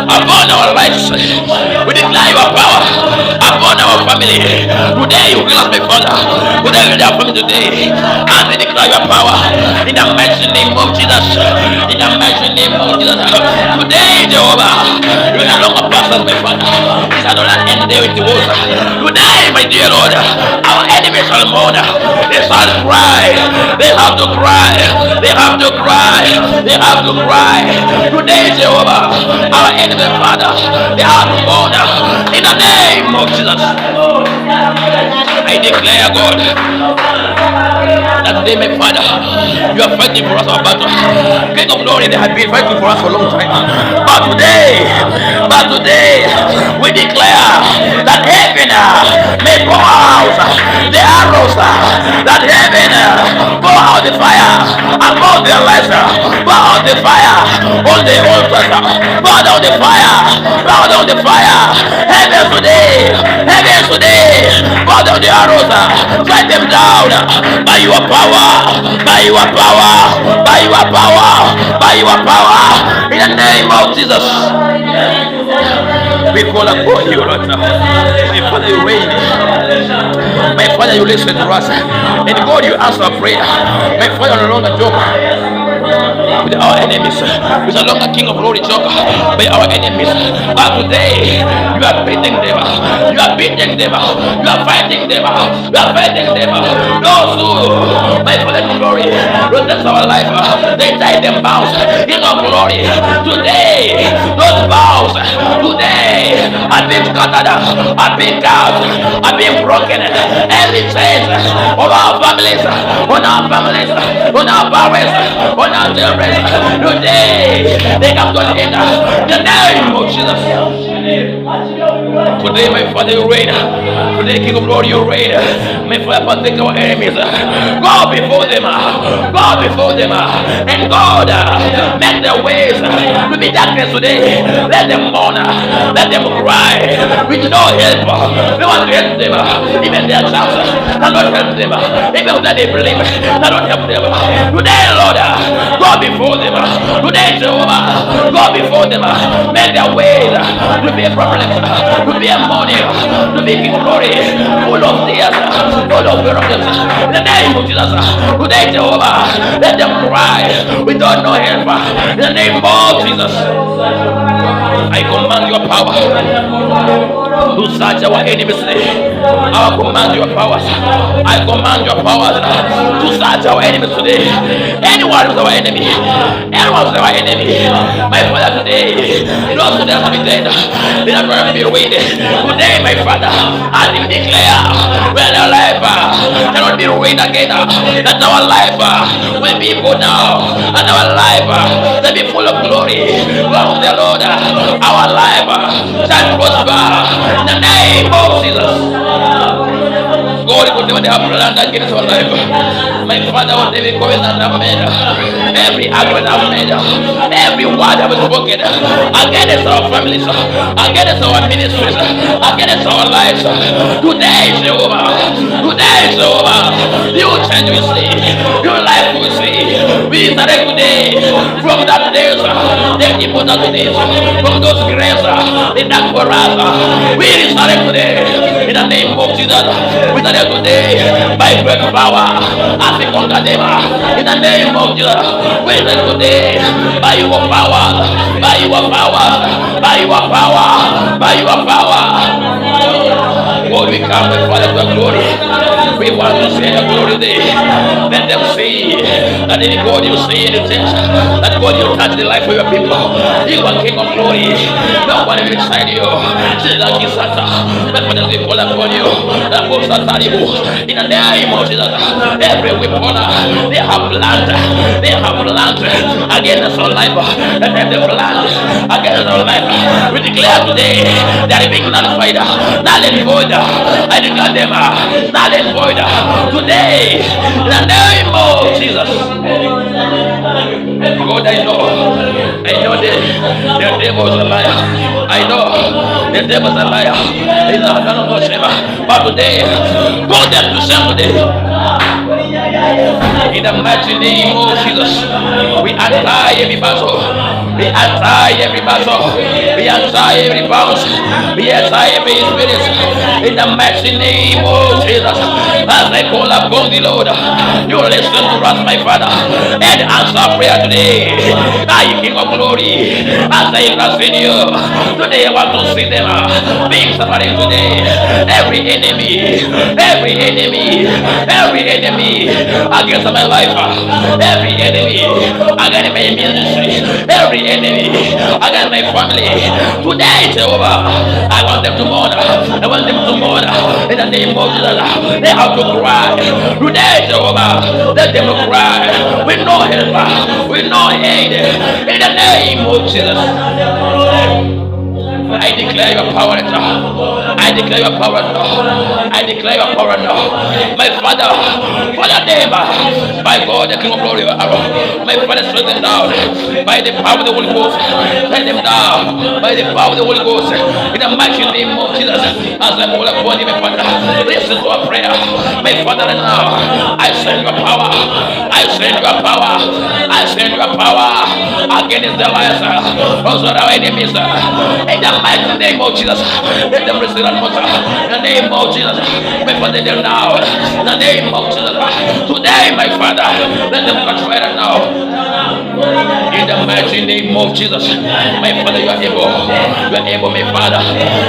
upon our lives. We declare your power upon our family. Today, you will us, my Father. Today, you will our family today. And we declare your power in the mighty name of Jesus. In the mighty name of Jesus. Today, Jehovah, you will no longer pass us, my Father. It shall not end there with the water. Today, my dear Lord, our enemies shall mourn. They shall cry. They have to cry. They have to cry. They have to cry. Today, Jehovah, our enemy, Father, they have to mourn. In the name of Jesus, I declare, God, that today, my Father, you are fighting for us our battle. King of glory, they have been fighting for us for a long time. But today, we declare that heaven may pour out the arrows, that heaven pour out the fire upon their lives, pour out the fire on the altars, pour out the fire, pour out the fire. Heaven today, pour out the arrows, strike them down by your power, by your power, by your power, by your power, in the name of Jesus. We call upon you, Lord. My Father, you reign. My Father, you listen to us. And God, you answer prayer. My Father, no longer joke with our enemies. We no longer King of glory joke by our enemies. But today, you are beating them. You are beating them. You are fighting them. You are fighting them. Those who, my Father, in glory, protect our life. They tie them bounds. King of glory. Today, those bounds, today, are being scattered, are being out, are being broken. Every chains of our families, on our families, on our parents, on our children. Today, they come to an end. The name of Jesus. Today, my Father, you reign. Today, King of glory, you reign. My Father, protect our enemies. Go before them. Go before them. And God, make their ways to be darkness today. Let them mourn. Let them cry. With no help. We want to help them. Even their child cannot help them. Even when they believe, cannot help them. Today, Lord, go before them. Today, Jehovah, go before them. Make their ways to be a problem, to be a money, to be King of glory, full of tears, full of problems. In the name of Jesus, today, Jehovah, let them cry without no help. In the name of Jesus, I command your power to search our enemies today. I command your powers. I command your powers to search our enemies today. Anyone who's our enemy, anyone who's our enemy, my Father, today, those who have been dead, they are going to be ruined. Today, my Father, as you declare, when our life cannot be ruined again, that our life will be good now, and our life will be full of glory. Lord the Lord, our life shall prosper in the name of Jesus. God, whatever they have planned against our life, my Father, whatever covenant I've made, every agreement I've made, every word I've spoken against our families, against our ministries, against our lives, today, Jehovah, you change, we see, your life we see, we direct today from that days, the important days, from those graves, the dark for us, we resurrect today, in the name of Jesus, we direct today, by great power, as we conquer them, in the name of Jesus, we direct today, by your power, by your power, by your power, by your power. God, we come with Father to glory. We want to share your glory today. The let them see that in God you see anything, that God you touch the life of your people. You are King of glory. No one is beside you. We call upon you. In the name of Jesus, every weapon they have planned against our life, and every plan against our life, we declare today that it being nullified, null and void. I declare them null and void today in the name of Jesus. God, I know the devil is a liar. I know the devil is a liar. He's not going to shame. But today, put them to shame today. In the mighty name of Jesus, we untie every battle. We untie every battle. We untie every bounce. We untie every spirit. In the mighty name of Jesus, as I call upon the Lord, you listen to us, my Father, and answer prayer today. I, King of Glory, as I trust in you, today I want to see them being separated today. Every enemy against my life, every enemy against my ministry, every enemy against my family. Today, Jehovah, I want them to mourn. I want them to mourn in the name of Jesus. They have to cry. Today, Jehovah, let them cry. We know help. We know aid. In the name of Jesus. I declare your power now. I declare your power now. I declare your power now. My Father, for the name, by God, the King of Glory, my Father, strike them down by the power of the Holy Ghost. Strike them down by the power of the Holy Ghost. In the mighty name of Jesus, as I call upon you, my Father, listen to our prayer. My Father, now I send your power. I send your power. I send your power against the liars, also our enemies. In the mighty name of Jesus, let them receive that water. In the name of Jesus, my Father, them now. In the name of Jesus, today, my Father, let them catch fire now. In the mighty name of Jesus, my Father, you are able, my Father,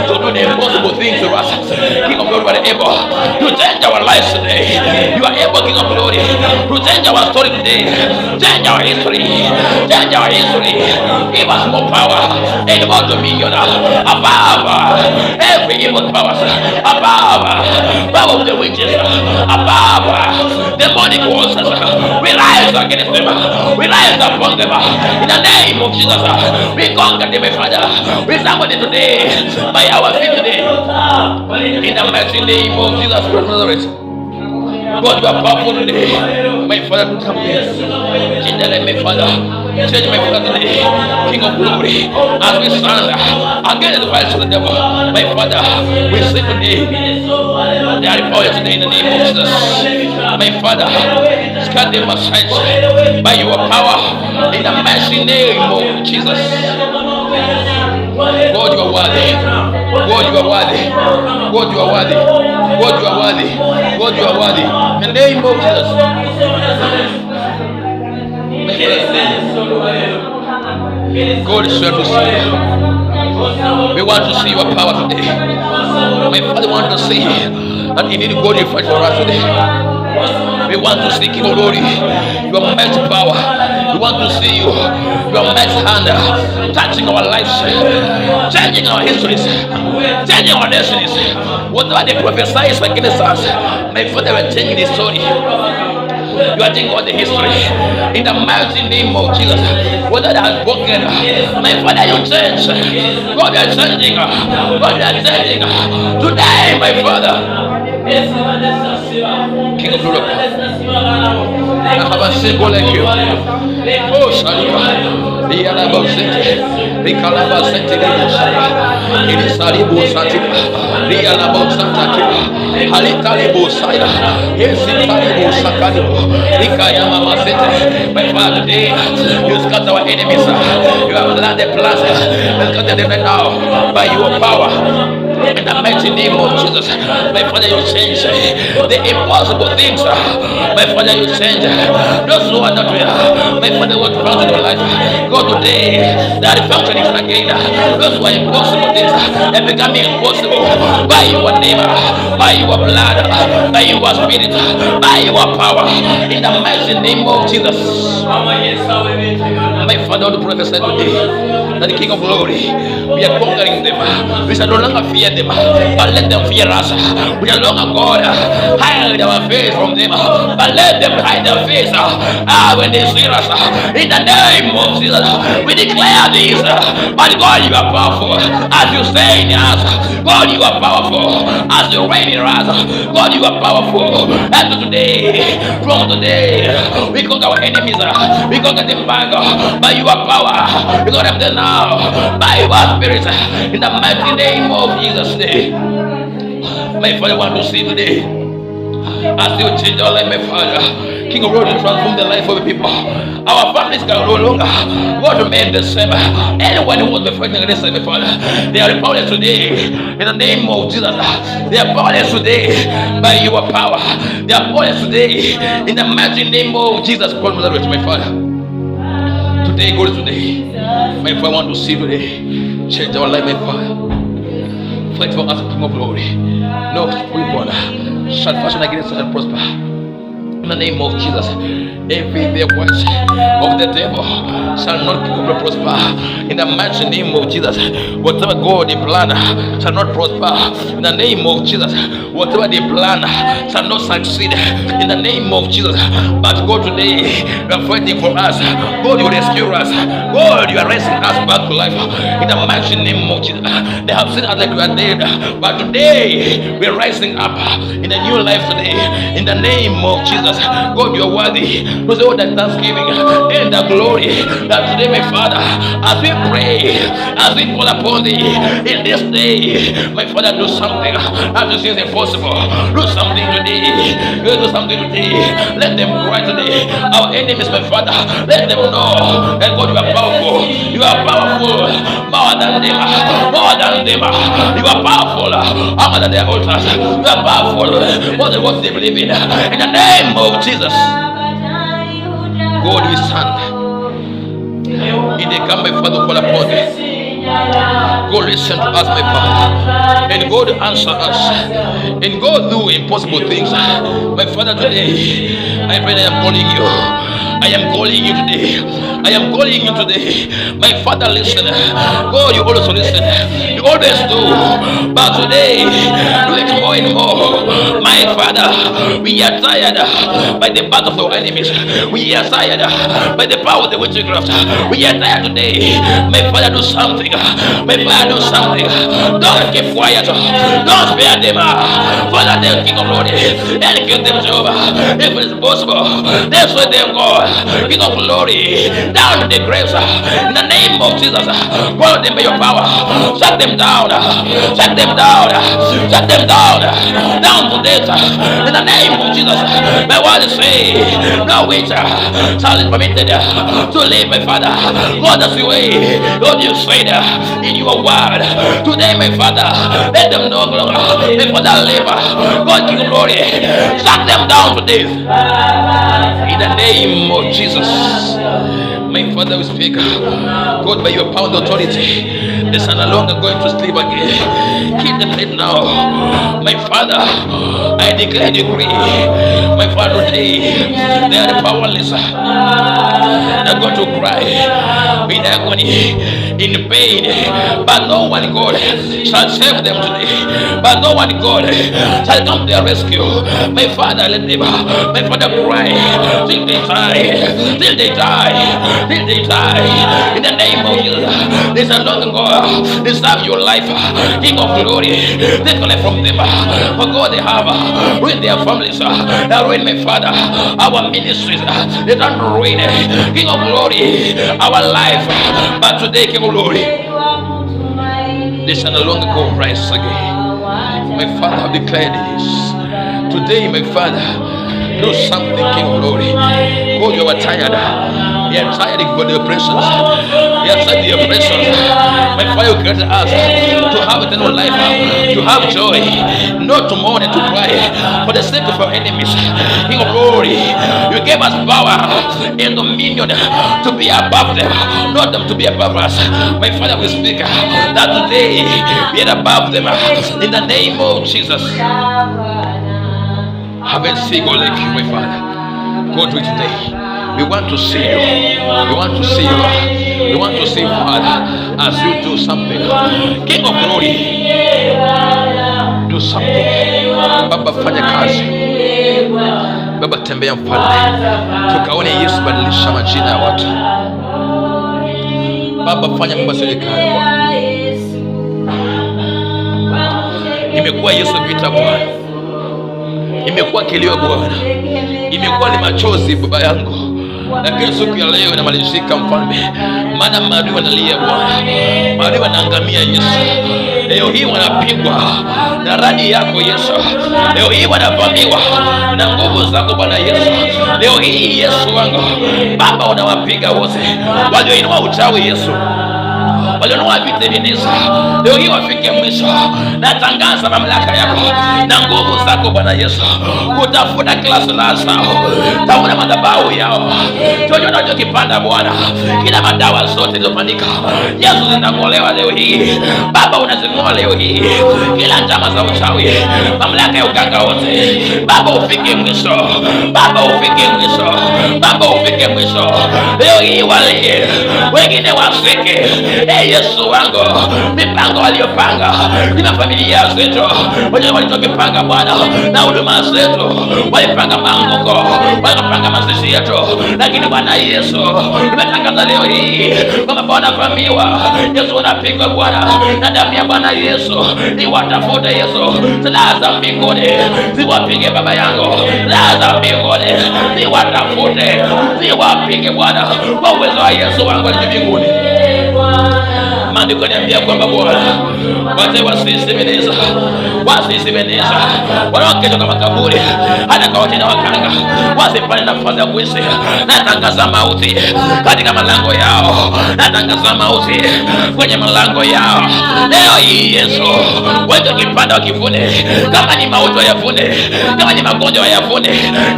to do the impossible things to us. King of Glory, you are able to change our lives today. You are able, King of Glory, to change our story today. Change our history. Change our history. Give us more power and more dominion above every evil powers, above power of the witches, above demonic forces. We rise against them. We rise upon them. In the name of Jesus, we conquer them, Father. We somebody today by our feet today. In the mighty name of Jesus Christ of Nazareth. God, you are powerful today. My Father, to come here. Change the name, my Father. Change my Father today. King of Glory. As we stand against the fight of the devil. My Father, we say today. They are power today in the name of Jesus. My Father, scatter them aside by your power. In the mighty name of Jesus. God, you are worthy. God, you are worthy. God, you are worthy. God, you are worthy. God, you are worthy. In the name of Jesus. God is here to see. We want to see your power today. My Father wants to see that indeed God will fight for us today. We want to see King of Glory, your mighty power. We want to see you, your mighty hand touching our lives, changing our histories, changing our destinies. Whatever they prophesy against us, my Father, we are changing the story. You are changing all the history. In the mighty name of Jesus, whatever that has broken, my Father, you change. God, you are changing. God, you are changing. Today, my Father. King of Glory, I have a symbol like you. Oh, Shaliba, the Alabosete, the Calabasete, it is Salibu Sativa, the Alabosata, Halitalibu Saya, yes, Salibu Sakalibu, the Kayama Masete. My Father, today, you scatter our enemies, you have landed plans, and scatter them now by your power. In the mighty name of Jesus, my Father, you change the impossible things. My Father, you change those who are not real. My Father, what comes in your life, God, today, they are functioning again. Those who are impossible things, they are becoming impossible by your name, by your blood, by your spirit, by your power, in the mighty name of Jesus. My Father, to prophesy today that the King of Glory, we are conquering them. We shall no longer fear them, but let them fear us. We are no longer God hide our face from them, but let them hide their face when they see us. In the name of Jesus, we declare this. But God, you are powerful. As you say in us, God, you are powerful. As you reign in us, God, you are powerful. And today, from today, we conquer our enemies. We conquer them back by your power. We conquer them now by your spirit. In the mighty name of Jesus today. My Father, I want to see today as you change our life, my Father. King of Glory, transform the life of the people. Our families can no longer want to remain the same. Anyone who was fighting against them, my Father, they are powerless today. In the name of Jesus, they are powerless today by your power. They are powerless today in the mighty name of Jesus Christ, my Father. Today, God, today, my Father, I want to see today. Change our life, my Father. Fight for us, King of Glory. No weapon shall fashion against us and prosper. In the name of Jesus, every words of the devil shall not prosper. In the mighty name of Jesus, whatever God they plan shall not prosper. In the name of Jesus, whatever they plan shall not succeed. In the name of Jesus, but God, today you are fighting for us. God, you rescue us. God, you are raising us back to life. In the mighty name of Jesus, they have seen us like we are dead, but today we are rising up in a new life today. In the name of Jesus, God, you are worthy to say all that thanksgiving and the glory that today, my Father, as we pray, as we call upon thee in this day, my Father, do something as you seems impossible. Do something today. Do something today. Let them cry today. Our enemies, my Father, let them know that God, you are powerful. You are powerful more than them. More than them. You are powerful more than their altars. You are powerful more than what they believe in. In the name of Jesus, God, we stand. In the come, my Father, call upon you. God, listen to us, my Father, and God answer us, and God do impossible things. My Father, today, my friend, I am calling you. I am calling you today. I am calling you today. My Father, listen. God, you always listen. You always do. But today, do it more and more. My Father, we are tired by the battle of our enemies. We are tired by the power of the witchcraft. We are tired today. My Father, do something. My Father, do something. Don't keep quiet. Don't spare them. Father, the King of Glory, and give them job. If it is possible, that's where they go. King of Glory, down to the graves. In the name of Jesus, call them by your power. Shut them down. Shut them down. Shut them down. Down to death. In the name of Jesus, my word is saying, no witch shall be permitted to live, my Father. God, that's the way. God, you said in your word. Today, my Father, let them know, my Father, live. God, King of Glory, shut them down to death. In the name of Jesus, my Father, we speak. God, by your power and authority, they are no longer going to sleep again. Keep them dead now. My Father, I declare and decree, my Father, today, they are powerless. They are going to cry in agony, in pain, but no one, God, shall save them today. But no one, God, shall come to their rescue. My Father, let them, my Father, cry till they die, till they die, till they die. In the name of Jesus, they shall not go. They serve your life, King of Glory. Take life from them. For God, they have ruined their families. They have ruined, my Father, our ministries. They don't ruin, King of Glory, our life. But today, King of Glory, they shall no longer go rise again. My Father, have declared this. Today, my Father, do something, King of Glory. God, you are tired. You are tired for the oppressions. You are tired of the oppressions. My Father, you created us to have eternal life, to have joy, not to mourn and to cry for the sake of our enemies. King of Glory, you gave Give us power and dominion to be above them, not them to be above us. My Father, we speak that today we are above them in the name of Jesus. Have a single like you, my Father. Go to it today. We want to see you. We want to see you. We want to see you, Father, as you do something. King of glory, do something. Baba, fanya kazi. Baba, tembea mfalme, tukaone Yesu badilisha majina ya watu. Baba, fanya mabadiliko Bwana. Imekuwa Yesu vita Bwana, imekuwa kilio Bwana, imekuwa ni machozi Baba yangu, lakini siku ya leo inamalizika mfalme, maana maadui wanalia Bwana, maadui wanaangamia Yesu. Leo hii wanapigwa na radi yako Yesu. Leo hii wanavamiwa na nguvu zako Bwana Yesu. Leo hii Yesu wangu Baba, unawapiga wote walioinua uchawi Yesu, walionua vitengeneza. Leo hii wafike mwisho. Natangaza mamlaka yako na nguvu zako Bwana Yesu, kutafuta kila silaha zao, tauna madhabahu yao, chochote wanachokipanda Bwana, kila madawa zote zilizopandika Yesu zinakolewa leo hii. Baba, unazing'oa leo hii kila njama za uchawi, mamlaka ya uganga wote. Baba, ufike mwisho. Baba, ufike mwisho. Baba, ufike mwisho. Leo hii wale wengine wasike Yesu wangu, mipango waliopanga na familia zetu, walichokipanga Bwana na huduma zetu, walipanga manguko, walipanga mazishi yetu, lakini Bwana Yesu, nimetangaza leo hii kwamba Bwana vamiwa. Yesu unapigwa Bwana na damu ya Bwana Yesu. Niwatafute Yesu, silaha za mbinguni ziwapige Baba yangu, silaha za mbinguni ziwatafute, ziwapige Bwana kwa uwezo wa Yesu wangu aliye mbinguni. Maandiko yaniambia kwamba Bwana wazee wasisemeza wanaokesha kwa makaburi, hata kwa watenda wakanga wasipate nafasi ya kuishi. Natangaza mauti katika malango yao, natangaza mauti kwenye malango yao leo hii Yesu. Weka kipanda wakivune, kama ni mauti wayavune, kama ni magonjwa wayavune,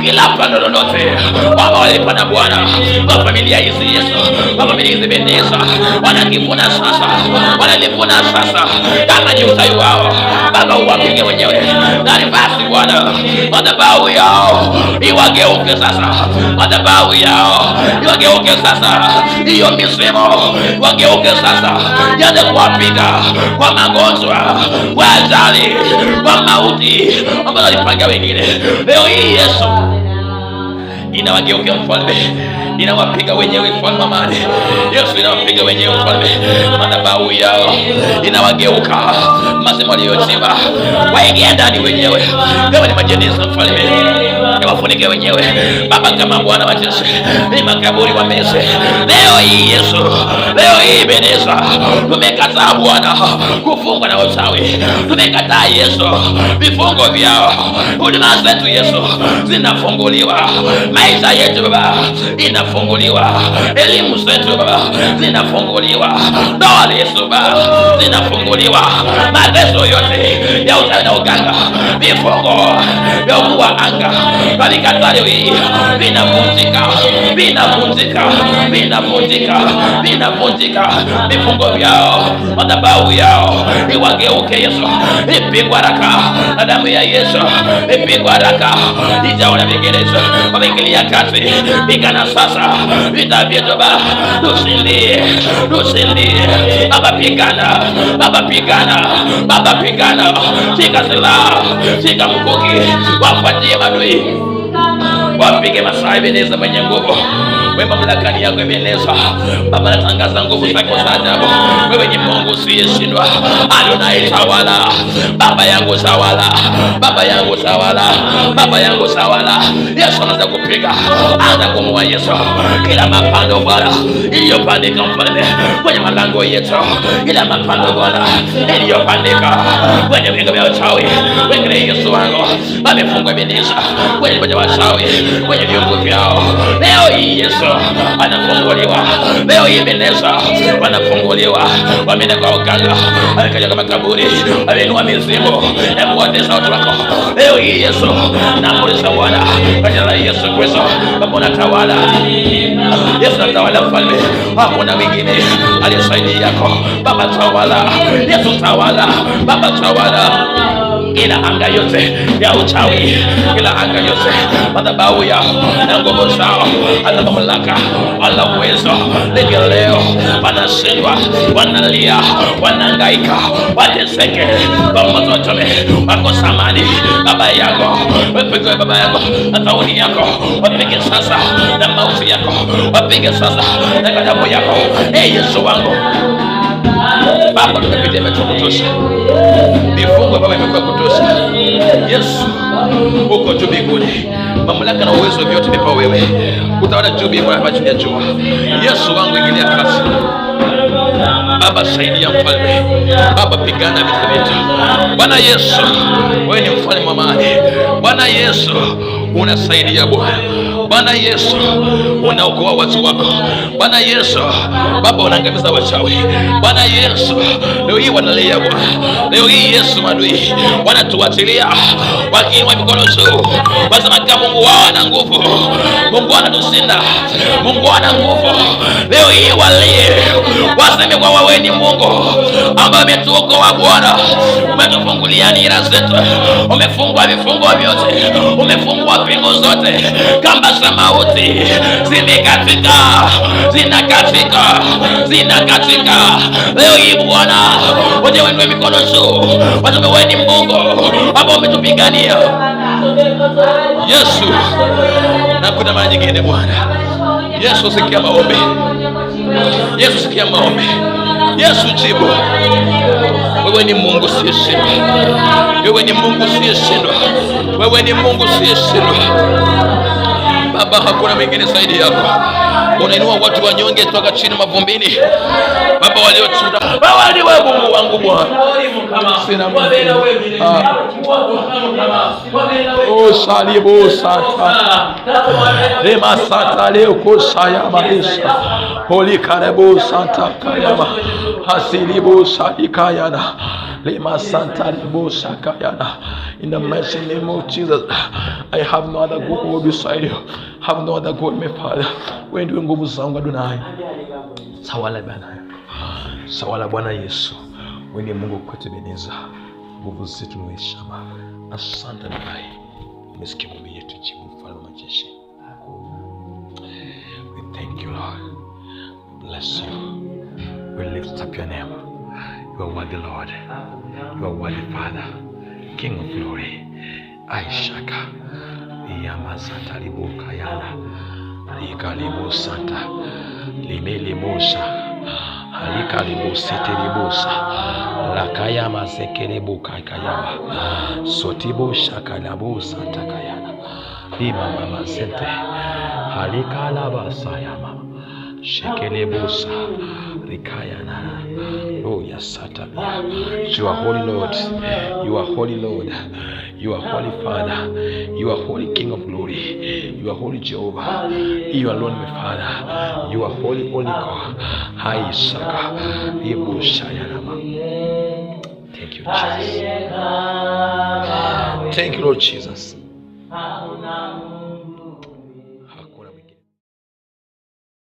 kila pando lolote wama walipanda Bwana kwa familia hizi Yesu, kwa familia hizi Beneza, wanakivuna sasa, wanalivuna sasa. Kama ni utayu wao Baba, uwapige wenyewe na nifasi Bwana, madhabahu yao iwageuke sasa, madhabahu yao iwageuke sasa, hiyo misemo wageuke sasa, yale kuwapiga kwa magonjwa, kwa ajali, kwa mauti ambayo walipanga wengine. Leo hii Yesu inawageuke mfalme, inawapiga wenyewe mfalme amani. Yesu inawapiga wenyewe mfalme, madhabahu yao inawageuka, masemo aliyochimba waingia ndani wenyewe, kama ni majeneza mfalme wafunike wenyewe Baba, kama Bwana wa Yesu ni makaburi wa meze. Leo hii Yesu, leo hii Beneza, tumekataa Bwana kufungwa na uchawi, tumekataa Yesu vifungo vyao. Huduma zetu Yesu zinafunguliwa, maisha yetu Baba inafunguliwa, elimu zetu Baba zinafunguliwa, ndoa Yesu Baba zinafunguliwa, mateso yote ya uchawi na uganga, vifungo vya kuwa anga katika leo hii vinavunjika, vinavunjika, vinavunjika, vinavunjika. Vifungo vyao, madhabahu yao iwageuke Yesu, ipigwa haraka na damu ya Yesu, ipigwa haraka, ijaona vinginezo wameingilia kati. Pigana sasa vita vyetu Baba, tusilie, tusilie Baba, pigana Baba, pigana Baba, pigana, shika silaha, shika mkuki, wafuatie madui, wapige Masai Beneza mwenye nguvu. Wewe mamlakani yako Beneza Baba, natangaza nguvu zako za ajabu. Wewe ni Mungu usiyeshindwa, Adonai tawala, Baba yangu tawala, Baba yangu tawala, Baba yangu tawala. Yesu anaanza kupiga, anaanza kumua Yesu kila mapando Bwana iliyopandika mfalme kwenye malango yetu, kila mapando Bwana iliyopandika kwenye vingo vya uchawi. Wengine Yesu wangu wamefungwa Beneza kwenye wachawi, kwenye viungo vyao. Leo hii Yesu anafunguliwa. Leo hii Ebeneza wanafunguliwa. Wameenda kwa uganga, wamekaja kama kaburi, wameinua mizimu na kuwatesa watu wako. Leo hii Yesu naamrisha Bwana kwa jina la Yesu Kristo, Baba unatawala. Yesu anatawala mfalme, hakuna mwingine aliyesaidia yako. Baba tawala, Yesu tawala, Baba tawala. Kila anga yote ya uchawi, kila anga yote madhabahu yao na nguvu zao, ana mamlaka, ana uwezo. Leo wanashindwa, wanalia, wanahangaika, wateseke, pamoja wachome, wako samani. Baba yako, wapige baba yako na tauni yako, wapige sasa na mauti yako, wapige sasa na kadamu yako. Yesu wangu Baba, tumepitia vitu kutosha, mifungo Baba imekuwa kutosha. Yesu uko juu mbinguni, mamlaka na uwezo vyote nipa wewe, utawala juu mbinguni hapa chini ya jua. Yesu wangu ingilia kati Baba, saidia mfalme. Baba, pigana vita vyetu. Bwana Yesu, wewe ni mfalme wa amani. Bwana Yesu, unasaidia Bwana. Bwana Yesu, unaokoa watu wako. Bwana Yesu, Baba, unaangamiza wachawi. Bwana Yesu, leo hii wanalia Bwana. Leo hii Yesu, madui wanatuatilia wakiinua mikono juu, wasema kama Mungu wao ana nguvu, Mungu anatushinda, Mungu ana nguvu. Leo hii walie, waseme kwa wewe ni Mungu ambaye umetuokoa Bwana. Umetufungulia nira zetu, umefungua vifungo vyote, umefungua pingu zote. Kamba za mauti zimekatika, zinakatika, zinakatika. Leo hii Bwana, wote wainue mikono juu, waseme wewe ni Mungu ambao umetupigania. Yesu, na kuna mara nyingine Bwana. Yesu, sikia maombi. Yesu, sikia maombi. Yesu, jibu. Wewe ni Mungu usiyeshindwa. Wewe ni Mungu usiyeshindwa. Wewe ni Mungu usiyeshindwa. Baba, hakuna mwingine zaidi yako. Unainua watu wanyonge toka chini mavumbini. Baba, waliochuda. Baba, ni wewe Mungu wangu Bwana. Sina mwingine. Oh, salibu sata. Rema sata leo kusaya maisha. Holy karabu santa kayama. Hasilibu sadikayana. Lema santa libu sakayana. In the mighty name of Jesus, I have no other God beside you. Have no other God, my Father. Wewe ndiwe nguvu zangu Adonai. Sawala Bwana. Sawala Bwana Yesu. Wewe ni Mungu kwetu Ebeneza. Nguvu zetu ni shamba. Asante Adonai. Umesikia maombi yetu, jibu mfalme wa majeshi. We thank you Lord. We bless you. We lift up your name. You are worthy Lord. You are worthy Father. King of glory. Aishaka. Yamazata libuka yana. Likalibu santa. Limelibusa. Halikalibu sete libusa. Lakaya mazekelebuka kayama. Sotibu shakalabu santa kayana. Lima mama sente. Halikalaba sayama. Shekelebusa. Rikayana. Oh yes, Satan. You are holy Lord. You are holy Lord. You are holy Father. You are holy King of glory. You are holy Jehovah. You alone, my Father. You are holy, holy God. Hai Saka. Ibu Shayanama. Thank you, Jesus. Thank you, Lord Jesus.